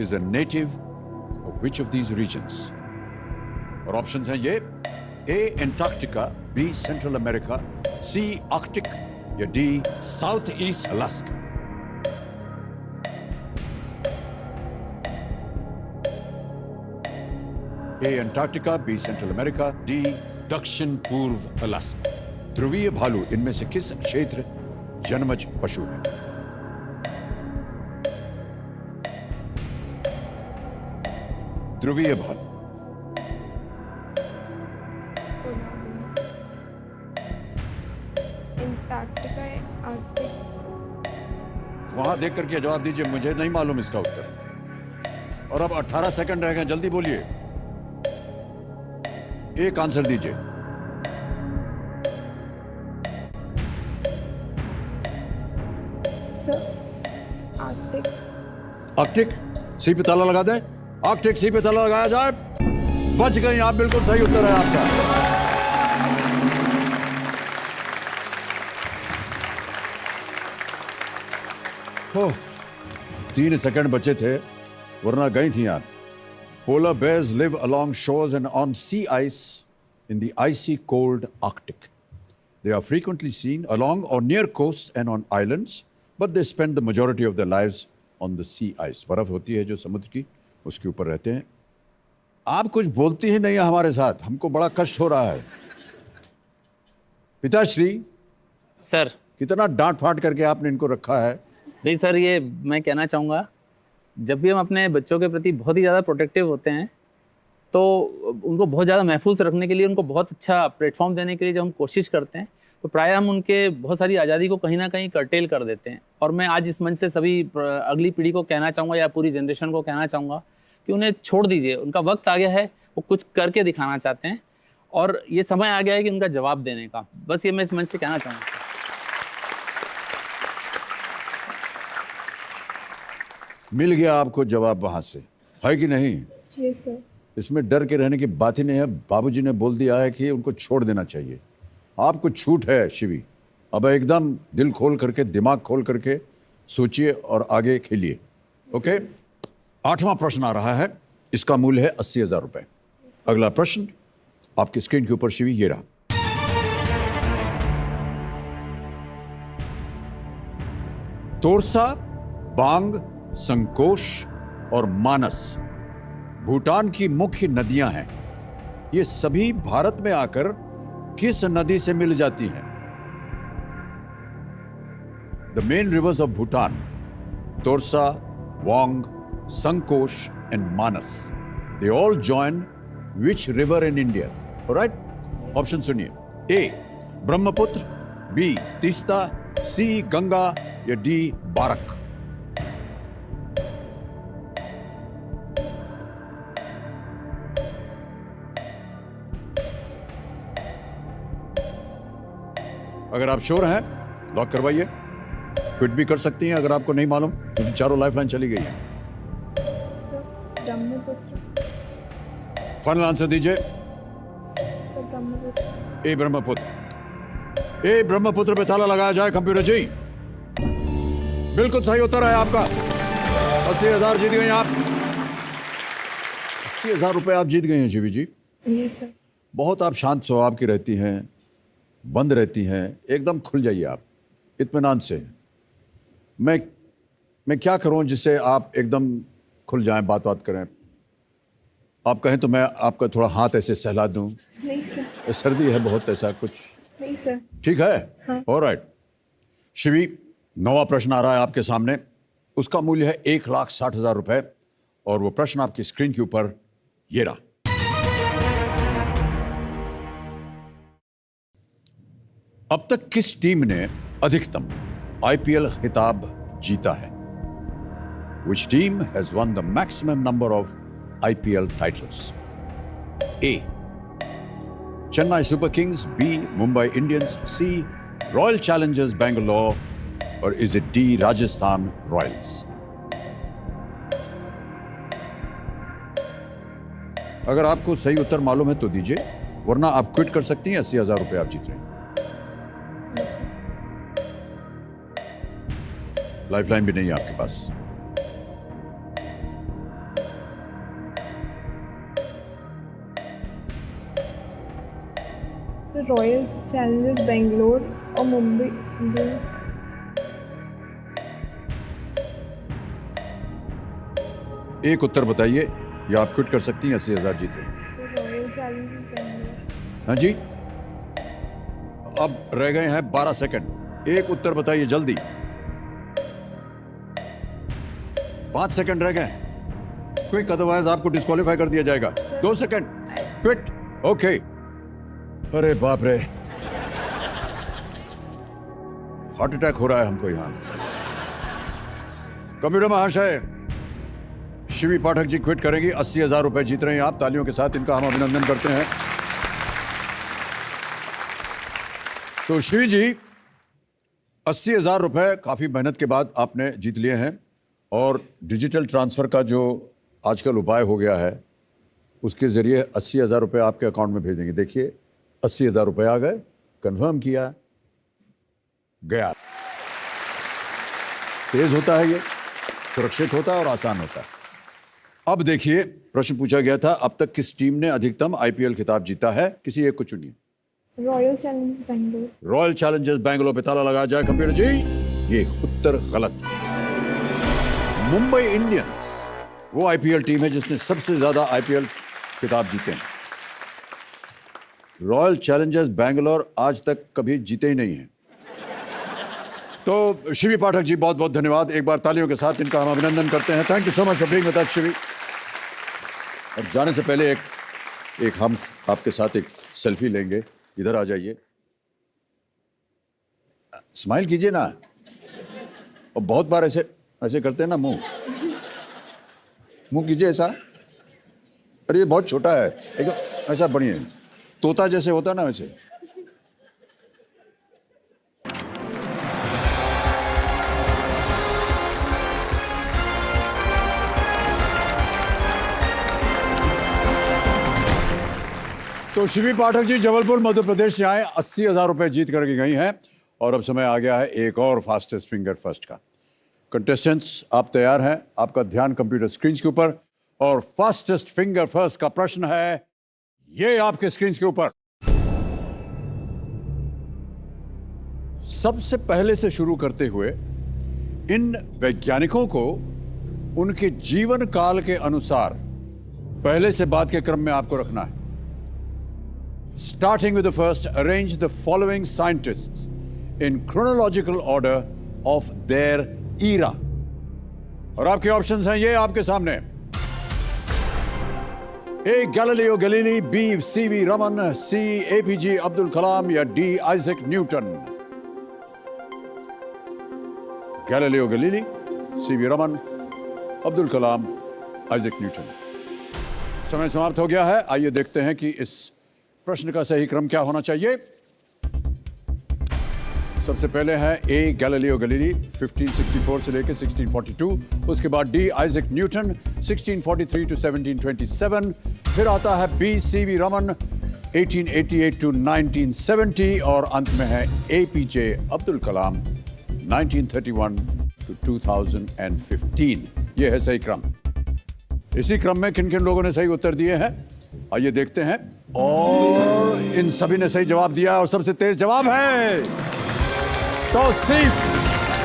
is a native of which of these regions? और ऑप्शंस हैं ये: A Antarctica, B Central America, C Arctic या D South East Alaska. A Antarctica, B Central America, D दक्षिण पूर्व अलास्का। ध्रुवीय भालू इनमें से किस क्षेत्र जन्मज पशु है? ध्रुवीय भालू। Antarctica, Arctic. वहां देख करके जवाब दीजिए, मुझे नहीं मालूम इसका उत्तर। और अब 18 सेकंड रह गए, जल्दी बोलिए, एक आंसर दीजिए। आर्कटिक। आर्कटिक सी पे ताला लगा दे। आर्कटिक सी पे ताला लगाया जाए। बच गई आप, बिल्कुल सही उत्तर है आपका। हो 3 सेकंड बचे थे, वरना गई थी आप। Polar bears live along shores and on sea ice in the icy cold Arctic. They are frequently seen along or near coasts and on islands, but they spend the majority of their lives on the sea ice. बर्फ होती है जो समुद्र की, उसके ऊपर रहते हैं। आप कुछ बोलती ही नहीं है हमारे साथ, हमको बड़ा कष्ट हो रहा है। पिताश्री सर। कितना डांट फाट करके आपने इनको रखा है। नहीं सर, ये मैं कहना चाहूँगा, जब भी हम अपने बच्चों के प्रति बहुत ही ज़्यादा प्रोटेक्टिव होते हैं, तो उनको बहुत ज़्यादा महफूज रखने के लिए, उनको बहुत अच्छा प्लेटफॉर्म देने के लिए जब हम कोशिश करते हैं, तो प्राय हम उनके बहुत सारी आज़ादी को कहीं ना कहीं कर्टेल कर देते हैं। और मैं आज इस मंच से सभी अगली पीढ़ी को कहना चाहूँगा या पूरी जनरेशन को कहना चाहूँगा कि उन्हें छोड़ दीजिए। उनका वक्त आ गया है, वो कुछ करके दिखाना चाहते हैं और ये समय आ गया है कि उनका जवाब देने का। बस ये मैं इस मंच से कहना चाहूँगा। मिल गया आपको जवाब वहां से, है कि नहीं? Yes sir. इसमें डर के रहने की बात ही नहीं है। बाबूजी ने बोल दिया है कि उनको छोड़ देना चाहिए। आपको छूट है शिवी, अब एकदम दिल खोल करके, दिमाग खोल करके सोचिए और आगे खेलिए। ओके, 8वां प्रश्न आ रहा है। इसका मूल्य है 80,000 रुपए। अगला प्रश्न आपकी स्क्रीन के ऊपर शिवी ये रहा। तोरसा, बांग, संकोश और मानस भूटान की मुख्य नदियां हैं। ये सभी भारत में आकर किस नदी से मिल जाती हैं? The main rivers of Bhutan, Torsa, Wang, Sankosh and Manas, they all join which river in India? Alright, option सुनिए। ए ब्रह्मपुत्र, बी तीस्ता, सी गंगा या डी बारक। अगर आप श्योर हैं लॉक करवाइए। क्विट भी कर सकती हैं अगर आपको नहीं मालूम, क्योंकि चारों लाइफलाइन चली गई हैं। सर ब्रह्मपुत्र। फाइनल आंसर दीजिए। सर ब्रह्मपुत्र। ए ब्रह्मपुत्र। ए ब्रह्मपुत्र पे ताला लगाया जाए कंप्यूटर जी। बिल्कुल सही उत्तर है आपका। 80,000 जीत गए आप। 80,000 रुपए आप जीत गए हैं जीवी जी। Yes sir. बहुत आप शांत स्वभाव की रहती हैं, बंद रहती हैं, एकदम खुल जाइए आप इत्मीनान से। मैं क्या करूं जिससे आप एकदम खुल जाएं, बात करें। आप कहें तो मैं आपका थोड़ा हाथ ऐसे सहला दूं। नहीं सर। सर्दी है बहुत, ऐसा कुछ नहीं सर। ठीक है? हाँ। ऑलराइट शिवी, 9वां प्रश्न आ रहा है आपके सामने। उसका मूल्य है 1,60,000 रुपए और वो प्रश्न आपकी स्क्रीन के ऊपर ये रहा। अब तक किस टीम ने अधिकतम आईपीएल खिताब जीता है? Which team has won the maximum number of IPL titles? A. Chennai Super Kings, B. Mumbai Indians, C. Royal Challengers Bangalore, or is it D. Rajasthan Royals? अगर आपको सही उत्तर मालूम है तो दीजिए, वरना आप क्विट कर सकती हैं। 80,000 रुपए आप जीत रहे हैं। Yes sir. लाइफलाइन भी नहीं है आपके पास। सर रॉयल चैलेंजर्स बेंगलोर और मुंबई इंडियंस। एक उत्तर बताइए या आप क्विट कर सकती हैं। 80,000 जीत रहे हैं। Sir royal Challengers Bangalore. हाँ जी, अब रह गए हैं 12 सेकंड। एक उत्तर बताइए जल्दी। 5 सेकंड रह गए। क्विक, अदरवाइज आपको डिस्क्वालीफाई कर दिया जाएगा। 2 सेकंड, क्विट। ओके। अरे बाप रे, हार्ट अटैक हो रहा है हमको यहां। कंप्यूटर महाशय, शिवी पाठक जी क्विट करेंगी। 80,000 रुपए जीत रहे हैं आप। तालियों के साथ इनका हम अभिनंदन करते हैं। तो शिवी जी, 80,000 रुपए काफी मेहनत के बाद आपने जीत लिए हैं और डिजिटल ट्रांसफर का जो आजकल उपाय हो गया है उसके जरिए 80,000 रुपए आपके अकाउंट में भेजेंगे। देखिए 80,000 रुपए आ गए, कंफर्म किया, गया। तेज होता है ये, सुरक्षित होता है और आसान होता है। अब देखिए, प्रश्न पूछा गया था अब तक किस टीम ने अधिकतम आईपीएल खिताब जीता है? किसी एक को चुनिए। Royal Challengers Bangalore. Royal Challengers Bangalore पे ताला लगाया जाए कंप्यूटर जी। ये उत्तर गलत। मुंबई इंडियंस वो आईपीएल टीम है जिसने सबसे ज्यादा आईपीएल खिताब जीते हैं। रॉयल चैलेंजर्स बैंगलोर आज तक कभी जीते ही नहीं है। तो शिवी पाठक जी, बहुत बहुत धन्यवाद। एक बार तालियों के साथ इनका हम अभिनंदन करते हैं। Thank you so much for being with us Shivi. अब जाने से पहले एक हम आपके साथ एक सेल्फी लेंगे। इधर आ जाइए, स्माइल कीजिए ना। और बहुत बार ऐसे ऐसे करते हैं ना, मुंह कीजिए ऐसा। अरे ये बहुत छोटा है, एकदम ऐसा बढ़िया तोता जैसे होता है ना वैसे। तो शिवी पाठक जी जबलपुर मध्य प्रदेश से आए, 80,000 रुपए जीत करके गई हैं और अब समय आ गया है एक और फास्टेस्ट फिंगर फर्स्ट का। कंटेस्टेंट्स, आप तैयार हैं? आपका ध्यान कंप्यूटर स्क्रीन के ऊपर और फास्टेस्ट फिंगर फर्स्ट का प्रश्न है ये आपके स्क्रीन के ऊपर। सबसे पहले से शुरू करते हुए इन वैज्ञानिकों को उनके जीवन काल के अनुसार पहले से बाद के क्रम में आपको रखना है। Starting with the first, arrange the following scientists in chronological order of their era. और आपके ऑप्शंस हैं ये आपके सामने। A Galileo Galilei, B C V Raman, C A P J Abdul Kalam या D Isaac Newton. Galileo Galilei, C V Raman, Abdul Kalam, Isaac Newton. समय समाप्त हो गया है। आइए देखते हैं कि इस प्रश्न का सही क्रम क्या होना चाहिए। सबसे पहले है ए गैलीलियो गैलीली 1564 से लेकर 1642, उसके बाद डी आइजैक न्यूटन 1643 टू 1727, फिर आता है बी सीवी रमन 1888 टू 1970 और अंत में है एपीजे अब्दुल कलाम 1931 टू 2015। यह है सही क्रम। इसी क्रम में किन किन लोगों ने सही उत्तर दिए हैं आइए देखते हैं। और इन सभी ने सही जवाब दिया और सबसे तेज जवाब है तौसीफ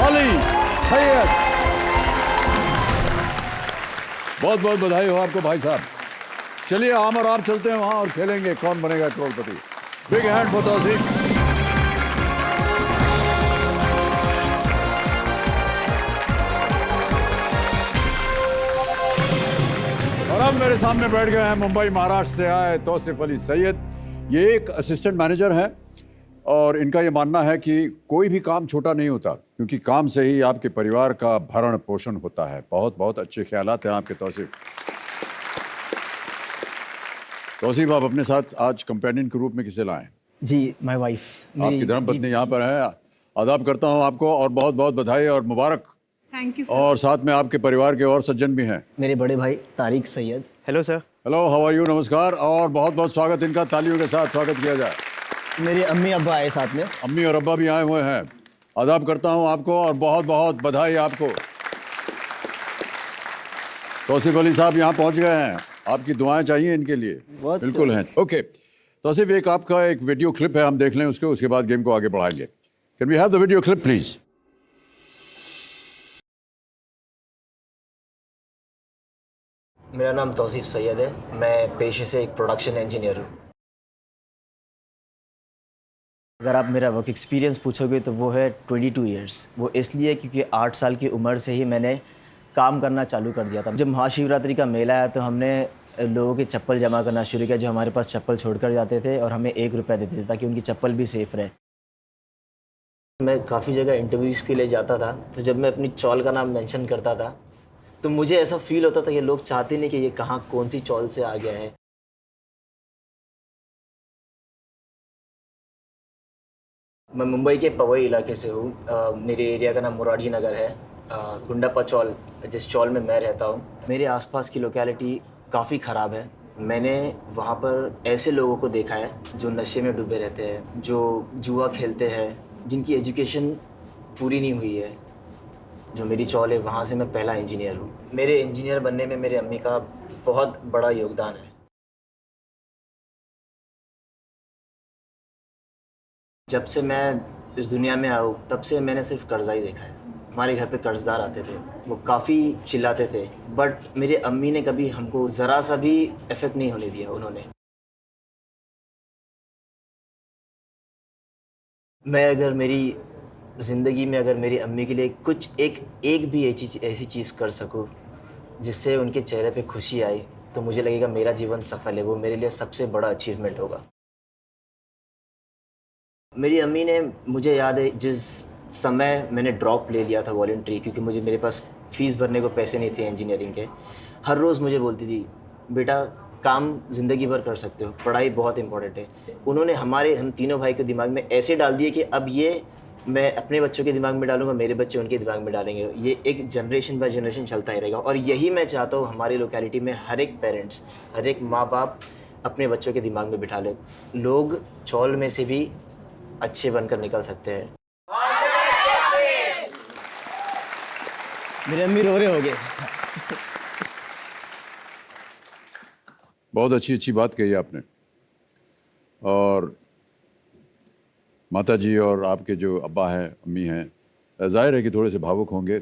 अली सैयद। बहुत बहुत बधाई हो आपको भाई साहब। चलिए हम और आप चलते हैं वहां और खेलेंगे Kaun Banega Crorepati. Big hand for Tauseef. और अब मेरे सामने बैठ गए हैं मुंबई महाराष्ट्र से आए तौसीफ अली सैयद। ये एक असिस्टेंट मैनेजर हैं और इनका ये मानना है कि कोई भी काम छोटा नहीं होता, क्योंकि काम से ही आपके परिवार का भरण पोषण होता है। बहुत बहुत अच्छे ख्यालात हैं आपके तौसीफ। तौसीफ, आप अपने साथ आज कंपेनियन के रूप में किसे लाएं? जी, माय वाइफ। आपकी धर्मपत्नी यहाँ पर है। आदाब करता हूँ आपको और बहुत बहुत बधाई और मुबारक। Thank you. और साथ में आपके परिवार के और सज्जन भी हैं। मेरे बड़े भाई Tariq Syed. Hello sir. Hello, how are you? नमस्कार और बहुत बहुत स्वागत। इनका तालियों के साथ स्वागत किया जाए। मेरे अम्मी अब्बा आए साथ में। अम्मी और अब्बा भी आए हुए हैं। आदाब करता हूं आपको और बहुत बहुत बधाई आपको। तौसीफ अली साहब यहाँ पहुँच गए हैं। आपकी दुआएं चाहिए इनके लिए। बिल्कुल हैं। ओके तौसीफ, एक आपका एक वीडियो क्लिप है, हम देख लें उसके, उसके बाद गेम को आगे बढ़ाएंगे। Can we have the video clip please? मेरा नाम तौसीफ सैयद है। मैं पेशे से एक प्रोडक्शन इंजीनियर हूँ। अगर आप मेरा वर्क एक्सपीरियंस पूछोगे तो वो है 22 इयर्स। वो इसलिए क्योंकि 8 साल की उम्र से ही मैंने काम करना चालू कर दिया था। जब महाशिवरात्रि का मेला आया तो हमने लोगों के चप्पल जमा करना शुरू किया जो हमारे पास चप्पल छोड़ कर जाते थे, और हमें 1 रुपया देते थे ताकि उनकी चप्पल भी सेफ़ रहे। मैं काफ़ी जगह इंटरव्यूज़ के लिए जाता था, तो जब मैं अपनी चौल का नाम मेंशन करता था तो मुझे ऐसा फील होता था कि लोग चाहते नहीं कि ये कहाँ कौन सी चौल से आ गया है। मैं मुंबई के पवई इलाके से हूँ। मेरे एरिया का नाम मुरारजी नगर है। गुंडापा चौल जिस चौल में मैं रहता हूँ, मेरे आसपास की लोकेलिटी काफ़ी ख़राब है। मैंने वहाँ पर ऐसे लोगों को देखा है जो नशे में डूबे रहते हैं, जो जुआ खेलते हैं, जिनकी एजुकेशन पूरी नहीं हुई है। जो मेरी चौल है वहाँ से मैं पहला इंजीनियर हूँ। मेरे इंजीनियर बनने में मेरे अम्मी का बहुत बड़ा योगदान है। जब से मैं इस दुनिया में आया हूँ तब से मैंने सिर्फ कर्जा ही देखा है। हमारे घर पे कर्जदार आते थे, वो काफ़ी चिल्लाते थे, बट मेरे अम्मी ने कभी हमको ज़रा सा भी इफेक्ट नहीं होने दिया। उन्होंने मैं अगर मेरी ज़िंदगी में अगर मेरी अम्मी के लिए कुछ एक भी ऐसी चीज़ कर सकूं जिससे उनके चेहरे पे खुशी आई तो मुझे लगेगा मेरा जीवन सफल है। वो मेरे लिए सबसे बड़ा अचीवमेंट होगा। मेरी अम्मी ने, मुझे याद है जिस समय मैंने ड्रॉप ले लिया था वॉलंटरी, क्योंकि मेरे पास फ़ीस भरने को पैसे नहीं थे इंजीनियरिंग के, हर रोज़ मुझे बोलती थी बेटा काम ज़िंदगी भर कर सकते हो, पढ़ाई बहुत इंपॉर्टेंट है। उन्होंने हम तीनों भाई के दिमाग में ऐसे डाल दिए कि अब ये मैं अपने बच्चों के दिमाग में डालूंगा, मेरे बच्चे उनके दिमाग में डालेंगे। ये एक जनरेशन बाय जनरेशन चलता ही रहेगा। और यही मैं चाहता हूँ हमारी लोकेलिटी में हर एक पेरेंट्स, हर एक माँ बाप अपने बच्चों के दिमाग में बिठा ले। लोग चौल में से भी अच्छे बनकर निकल सकते हैं। मेरे अम्मी रो रहे होंगे। बहुत अच्छी बात कही आपने। और माता जी और आपके जो अब्बा हैं, अम्मी हैं, जाहिर है कि थोड़े से भावुक होंगे।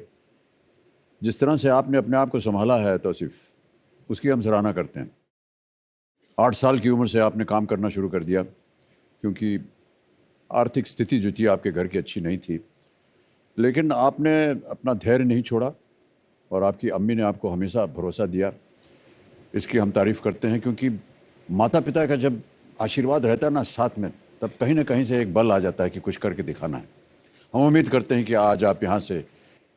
जिस तरह से आपने अपने आप को संभाला है तौसीफ, उसकी हम सराहना करते हैं। 8 साल की उम्र से आपने काम करना शुरू कर दिया, क्योंकि आर्थिक स्थिति जो थी आपके घर की अच्छी नहीं थी, लेकिन आपने अपना धैर्य नहीं छोड़ा और आपकी अम्मी ने आपको हमेशा भरोसा दिया। इसकी हम तारीफ़ करते हैं, क्योंकि माता पिता का जब आशीर्वाद रहता है ना साथ में, तब कहीं ना कहीं से एक बल आ जाता है कि कुछ करके दिखाना है। हम उम्मीद करते हैं कि आज आप यहाँ से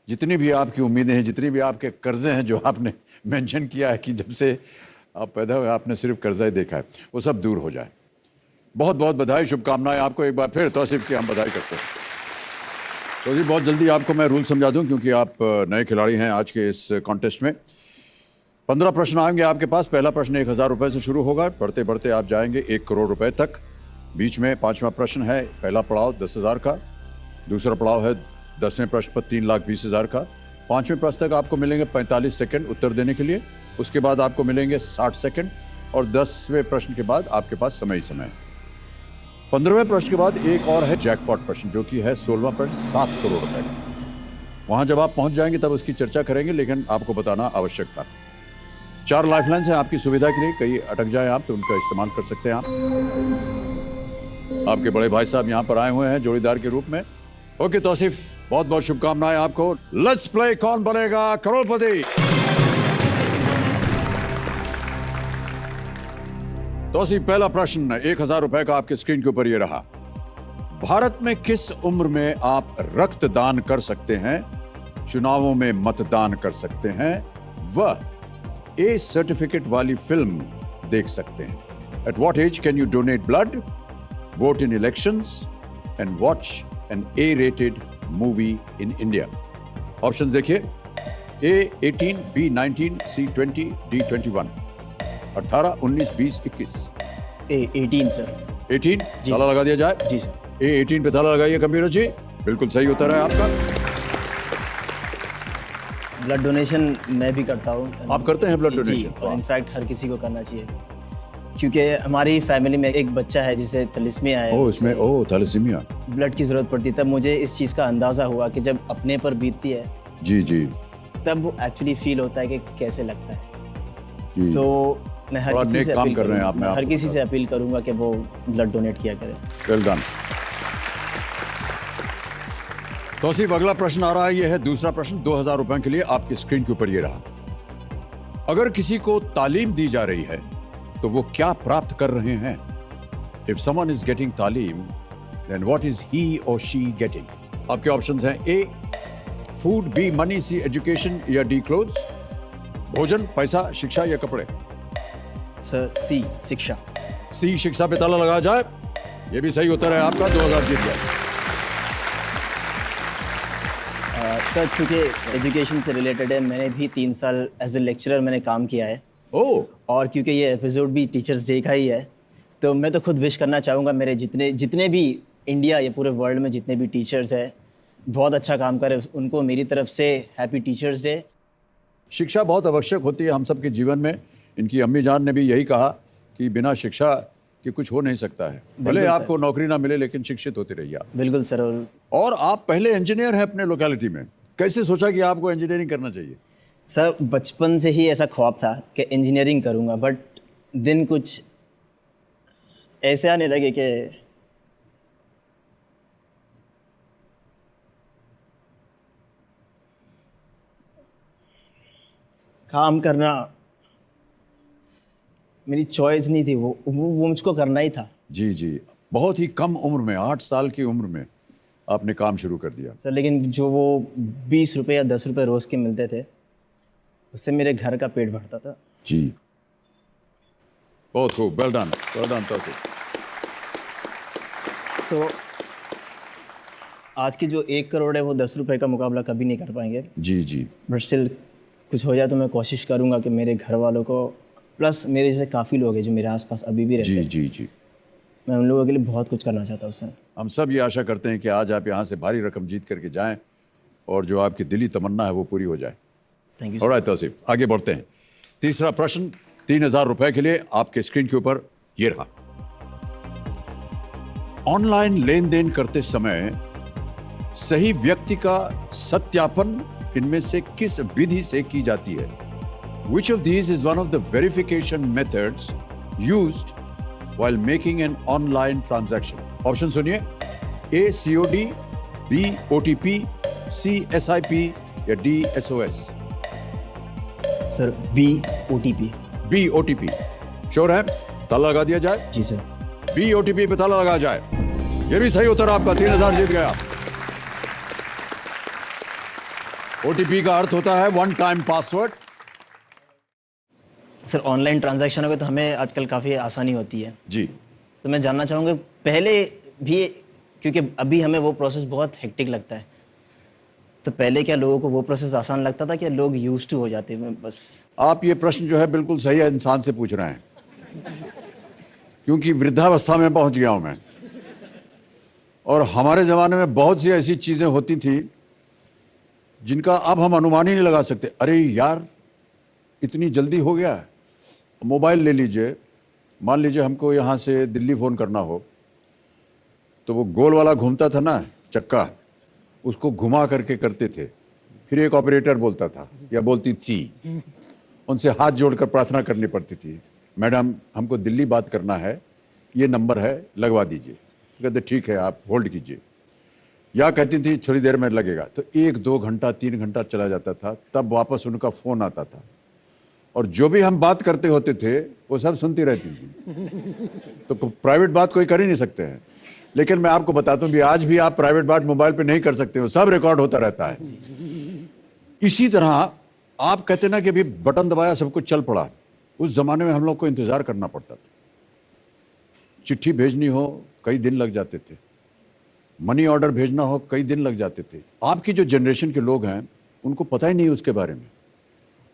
जितनी भी आपकी उम्मीदें हैं, जितनी भी आपके कर्जे हैं जो आपने मेंशन किया है कि जब से आप पैदा हुए आपने सिर्फ कर्जा ही देखा है, वो सब दूर हो जाए। बहुत बहुत बधाई, शुभकामनाएं आपको एक बार फिर तौसीफ की हम बधाई करते हैं। तो जी बहुत जल्दी आपको मैं रूल समझा दूं, क्योंकि आप नए खिलाड़ी हैं आज के इस कॉन्टेस्ट में। 15 प्रश्न आएंगे आपके पास। पहला प्रश्न 1000 रुपये से शुरू होगा, बढ़ते बढ़ते आप जाएंगे 1 करोड़ रुपए तक। बीच में 5वां प्रश्न है, पहला पड़ाव 10,000 का, दूसरा पड़ाव है 10वें प्रश्न पर 3,20,000 का। 5वें प्रश्न तक आपको मिलेंगे 45 सेकंड उत्तर देने के लिए, उसके बाद आपको मिलेंगे 60 सेकंड और 10वें प्रश्न के बाद आपके पास समय ही समय। 15वें प्रश्न के बाद एक और है जैकपॉट प्रश्न, जो कि है 16वां प्रश्न 7 करोड़ रुपए का। वहां जब आप पहुंच जाएंगे तब उसकी चर्चा करेंगे, लेकिन आपको बताना आवश्यक था। 4 लाइफलाइंस हैं आपकी सुविधा के लिए, कहीं अटक जाए आप तो उनका इस्तेमाल कर सकते हैं आप। आपके बड़े भाई साहब यहाँ पर आए हुए हैं जोड़ीदार के रूप में। ओके तौसीफ, बहुत बहुत शुभकामनाएं आपको। लेट्स प्ले कौन बनेगा करोड़पति। तौसीफ, पहला प्रश्न 1000 रुपए का आपके स्क्रीन के ऊपर ये रहा। भारत में किस उम्र में आप रक्तदान कर सकते हैं, चुनावों में मतदान कर सकते हैं, वह ए सर्टिफिकेट वाली फिल्म देख सकते हैं? At what age can you donate blood, vote in elections and watch an A-rated movie in India? Option देखिए, A 18, B 19, C 20, D 21। 18, 19, 20, 21। A 18 sir. 18 ताला लगा दिया जाए। जी सर। A 18 पे ताला लगाइए कंप्यूटर जी। बिल्कुल सही उत्तर है आपका। ब्लड डोनेशन मैं भी करता हूँ। आप करते हैं ब्लड डोनेशन? और इनफैक्ट हर किसी को करना चाहिए, क्योंकि हमारी फैमिली में एक बच्चा है जिसे थैलेसीमिया है। इसमें थैलेसीमिया। ब्लड की ज़रूरत पड़ती है। तब मुझे इस चीज़ का अंदाज़ा हुआ कि जब अपने पर बीतती है जी जी, तब वो एक्चुअली फील होता है कि कैसे लगता है जी। तो मैं हर किसी से काम कर रहे हैं आप। हर किसी से अपील करूंगा कि वो ब्लड डोनेट किया करे। Well done. तौसीफ, अगला प्रश्न आ रहा है, ये है दूसरा प्रश्न 2000 रुपए के लिए। आपकी स्क्रीन के ऊपर ये रहा। अगर किसी को तालीम दी जा रही है तो वो क्या प्राप्त कर रहे हैं? इफ समवन इज गेटिंग तालीम, देन व्हाट इज ही और शी गेटिंग? आपके ऑप्शंस हैं A food, B money, C education या डी क्लोथ्स। भोजन, पैसा, शिक्षा या कपड़े? सर सी शिक्षा। सी शिक्षा पे ताला लगाया जाए। ये भी सही उत्तर है आपका, 2000 जीत गया। सर चूँकि एजुकेशन से रिलेटेड है, मैंने भी 3 साल एज ए लेक्चरर मैंने काम किया है। और क्योंकि ये एपिसोड भी टीचर्स डे का ही है, तो मैं तो खुद विश करना चाहूँगा मेरे जितने भी इंडिया या पूरे वर्ल्ड में जितने भी टीचर्स हैं, बहुत अच्छा काम करें, उनको मेरी तरफ से हैप्पी टीचर्स डे। शिक्षा बहुत आवश्यक होती है हम सबके जीवन में। इनकी अम्मी जान ने भी यही कहा कि बिना शिक्षा के कुछ हो नहीं सकता है। भले आपको नौकरी ना मिले, लेकिन शिक्षित होते रहिए आप। बिल्कुल सर। और आप पहले इंजीनियर हैं अपने लोकेलिटी में, कैसे सोचा कि आपको इंजीनियरिंग करना चाहिए? सर बचपन से ही ऐसा ख्वाब था कि इंजीनियरिंग करूंगा, बट दिन कुछ ऐसे आने लगे कि काम करना मेरी चॉइस नहीं थी, वो मुझको करना ही था। जी जी, बहुत ही कम उम्र में, 8 साल की उम्र में आपने काम शुरू कर दिया। सर लेकिन जो वो 20 रुपये या 10 रुपये रोज़ के मिलते थे, उससे मेरे घर का पेट भरता था। जी, बहुत खूब, well done, well done Tauseef. So आज की जो 1 करोड़ है वो 10 रुपये का मुकाबला कभी नहीं कर पाएंगे। जी जी, बट स्टिल कुछ हो जाए तो मैं कोशिश करूंगा कि मेरे घर वालों को, प्लस मेरे जैसे काफ़ी लोग हैं जो मेरे आसपास अभी भी रहते हैं, जी जी जी, मैं उन लोगों के लिए बहुत कुछ करना चाहता हूँ सर। हम सब ये आशा करते हैं कि आज आप यहाँ से भारी रकम जीत करके जाएं और जो आपकी दिली तमन्ना है वो पूरी हो जाए। Thank you. ऑलराइट तौसीफ, आगे बढ़ते हैं। तीसरा प्रश्न 3000 रुपए के लिए। आपके स्क्रीन के ऊपर ये रहा। ऑनलाइन लेन देन करते समय सही व्यक्ति का सत्यापन इनमें से किस विधि से की जाती है? Which of these is one of the verification methods used while making an online transaction? Option सुनिए, A COD, B OTP, C SIP या D SOS? Sir B OTP। B OTP sure है? ताला लगा दिया जाए? जी सर। B OTP पे ताला लगा जाए। ये भी सही उत्तर आपका, 3000 जीत गया। OTP का अर्थ होता है one time password. Sir online transaction हो तो हमें आजकल काफ़ी आसानी होती है, जी। तो मैं जानना चाहूँगा पहले भी, क्योंकि अभी हमें वो प्रोसेस बहुत हेक्टिक लगता है, तो पहले क्या लोगों को वो प्रोसेस आसान लगता था, क्या लोग यूज्ड टू हो जाते हैं? बस आप ये प्रश्न जो है बिल्कुल सही है इंसान से पूछ रहे हैं, क्योंकि वृद्धावस्था में पहुंच गया हूं मैं, और हमारे ज़माने में बहुत सी ऐसी चीज़ें होती थी जिनका अब हम अनुमान ही नहीं लगा सकते। अरे यार, इतनी जल्दी हो गया। मोबाइल ले लीजिए, मान लीजिए हमको यहाँ से दिल्ली फ़ोन करना हो, तो वो गोल वाला घूमता था ना चक्का, उसको घुमा करके करते थे। फिर एक ऑपरेटर बोलता था या बोलती थी, उनसे हाथ जोड़कर प्रार्थना करनी पड़ती थी, मैडम हमको दिल्ली बात करना है, ये नंबर है, लगवा दीजिए। कहते ठीक है, आप होल्ड कीजिए। या कहती थी थोड़ी देर में लगेगा, तो 1 2 घंटा 3 घंटा चला जाता था, तब वापस उनका फ़ोन आता था, और जो भी हम बात करते होते थे वो सब सुनती रहती थी। तो प्राइवेट बात कोई कर ही नहीं सकते हैं। लेकिन मैं आपको बताता हूँ कि आज भी आप प्राइवेट बात मोबाइल पे नहीं कर सकते हो, सब रिकॉर्ड होता रहता है। इसी तरह आप कहते ना कि अभी बटन दबाया सब कुछ चल पड़ा, उस जमाने में हम लोग को इंतजार करना पड़ता था। चिट्ठी भेजनी हो कई दिन लग जाते थे, मनी ऑर्डर भेजना हो कई दिन लग जाते थे। आपकी जो जनरेशन के लोग हैं उनको पता ही नहीं उसके बारे में,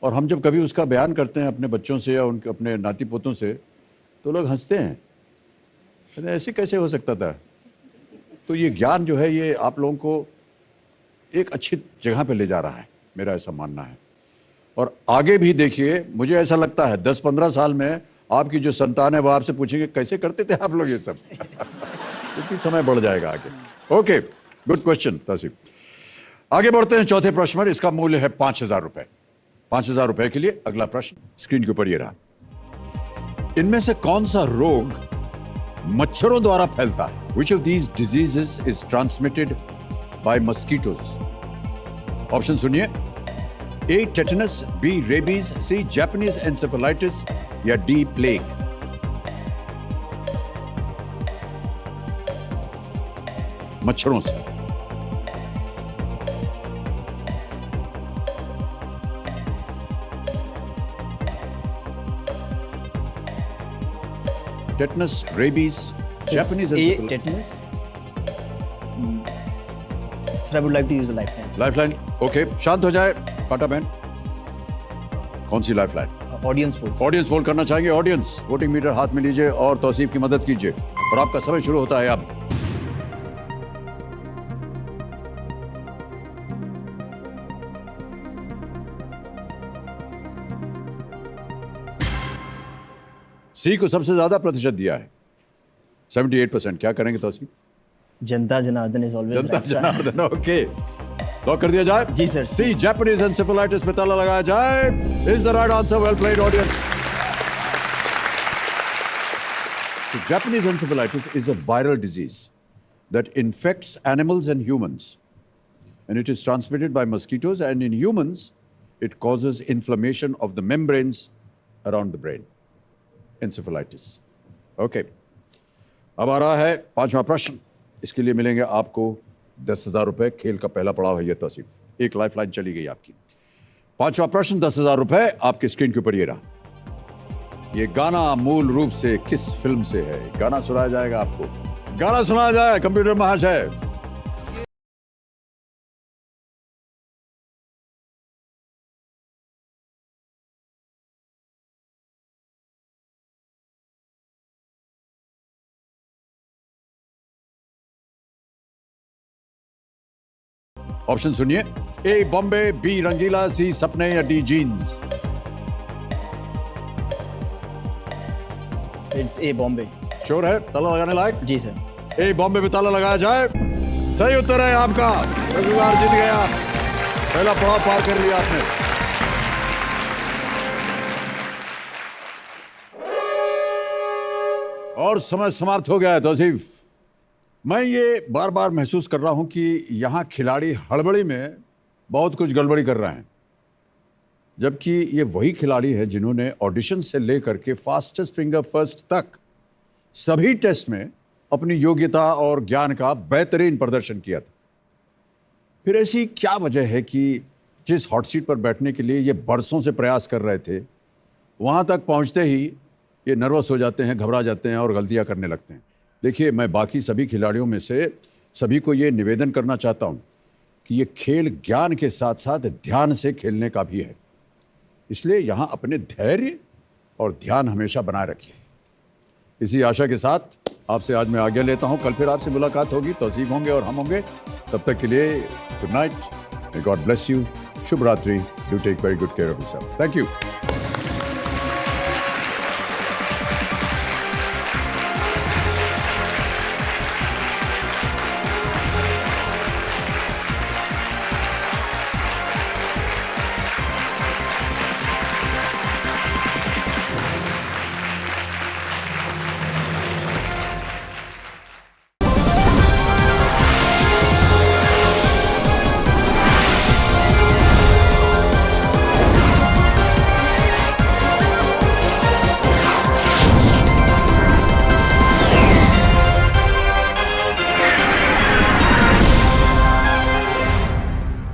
और हम जब कभी उसका बयान करते हैं अपने बच्चों से या उनके अपने नाती पोतों से, तो लोग हंसते हैं, कहते हैं ऐसे कैसे हो सकता था। तो ये ज्ञान जो है ये आप लोगों को एक अच्छी जगह पे ले जा रहा है, मेरा ऐसा मानना है। और आगे भी देखिए, मुझे ऐसा लगता है 10-15 साल में आपकी जो संतान है वो आपसे पूछेंगे कैसे करते थे आप लोग ये सब। क्योंकि समय बढ़ जाएगा आगे। Okay, good question Tauseef. आगे बढ़ते हैं चौथे प्रश्न पर। इसका मूल्य है 5000 रुपए। 5000 रुपए के लिए अगला प्रश्न स्क्रीन के ऊपर ये रहा। इनमें से कौन सा रोग मच्छरों द्वारा फैलता है? Which of these diseases is transmitted by mosquitoes? Option सुनिए, A tetanus, B rabies, C Japanese encephalitis या D plague? मच्छरों से। Tetanus, rabies, Japanese encephalitis. tetanus. Sir, I would like to use a lifeline. Lifeline, okay, शांत हो जाए काटा बहन। कौन सी lifeline? Audience polls. Audience poll करना चाहेंगे? ऑडियंस वोटिंग मीटर हाथ में लीजिए और तौसीफ की मदद कीजिए, और आपका समय शुरू होता है अब। सी को सबसे ज्यादा प्रतिशत दिया है, 78%। क्या करेंगे तौसीफ? जनता Janardan is always Janata right, sir. Janardan, okay, lock कर दिया जाए? जी सर। सी जापानीज एंसेफेलाइटिस पे ताला लगाया जाए। Is the right answer, well played audience. Japanese encephalitis is a viral disease that infects animals and humans, and it is transmitted by mosquitoes, and in humans it causes inflammation of the membranes around the brain. Encephalitis. Okay. अब आ रहा है पांचवा प्रश्न। इसके लिए मिलेंगे आपको 10,000 रुपए। खेल का पहला पड़ाव है ये तौसीफ। एक लाइफलाइन चली गई आपकी। पांचवा प्रश्न 10,000 रुपए आपके स्क्रीन के ऊपर ये रहा। ये गाना मूल रूप से किस फिल्म से है? गाना सुनाया जाएगा आपको। गाना सुनाया जाए कंप्यूटर महाशय। ऑप्शन सुनिए, ए बॉम्बे, बी रंगीला, सी सपने या D jeans? It's A Bombay. Sure है? ताला लगाने लायक? जी सर। ए बॉम्बे में ताला लगाया जाए। सही उत्तर है आपका। 10,000 जीत गए आप। पहला पड़ाव पार कर लिया आपने। और समय समाप्त हो गया है तौसीफ। मैं ये बार बार महसूस कर रहा हूं कि यहां खिलाड़ी हड़बड़ी में बहुत कुछ गड़बड़ी कर रहे हैं, जबकि ये वही खिलाड़ी है जिन्होंने ऑडिशन से लेकर के फास्टेस्ट फिंगर फर्स्ट तक सभी टेस्ट में अपनी योग्यता और ज्ञान का बेहतरीन प्रदर्शन किया था। फिर ऐसी क्या वजह है कि जिस हॉट सीट पर बैठने के लिए ये बरसों से प्रयास कर रहे थे, वहाँ तक पहुँचते ही ये नर्वस हो जाते हैं, घबरा जाते हैं और गलतियाँ करने लगते हैं। देखिए, मैं बाकी सभी खिलाड़ियों में से सभी को ये निवेदन करना चाहता हूँ कि ये खेल ज्ञान के साथ साथ ध्यान से खेलने का भी है, इसलिए यहाँ अपने धैर्य और ध्यान हमेशा बनाए रखिए। इसी आशा के साथ आपसे आज मैं आज्ञा लेता हूँ। कल फिर आपसे मुलाकात होगी, तौसीफ होंगे और हम होंगे। तब तक के लिए good night, may God bless you, शुभ रात्रि, do take very good care of yourself. Thank you.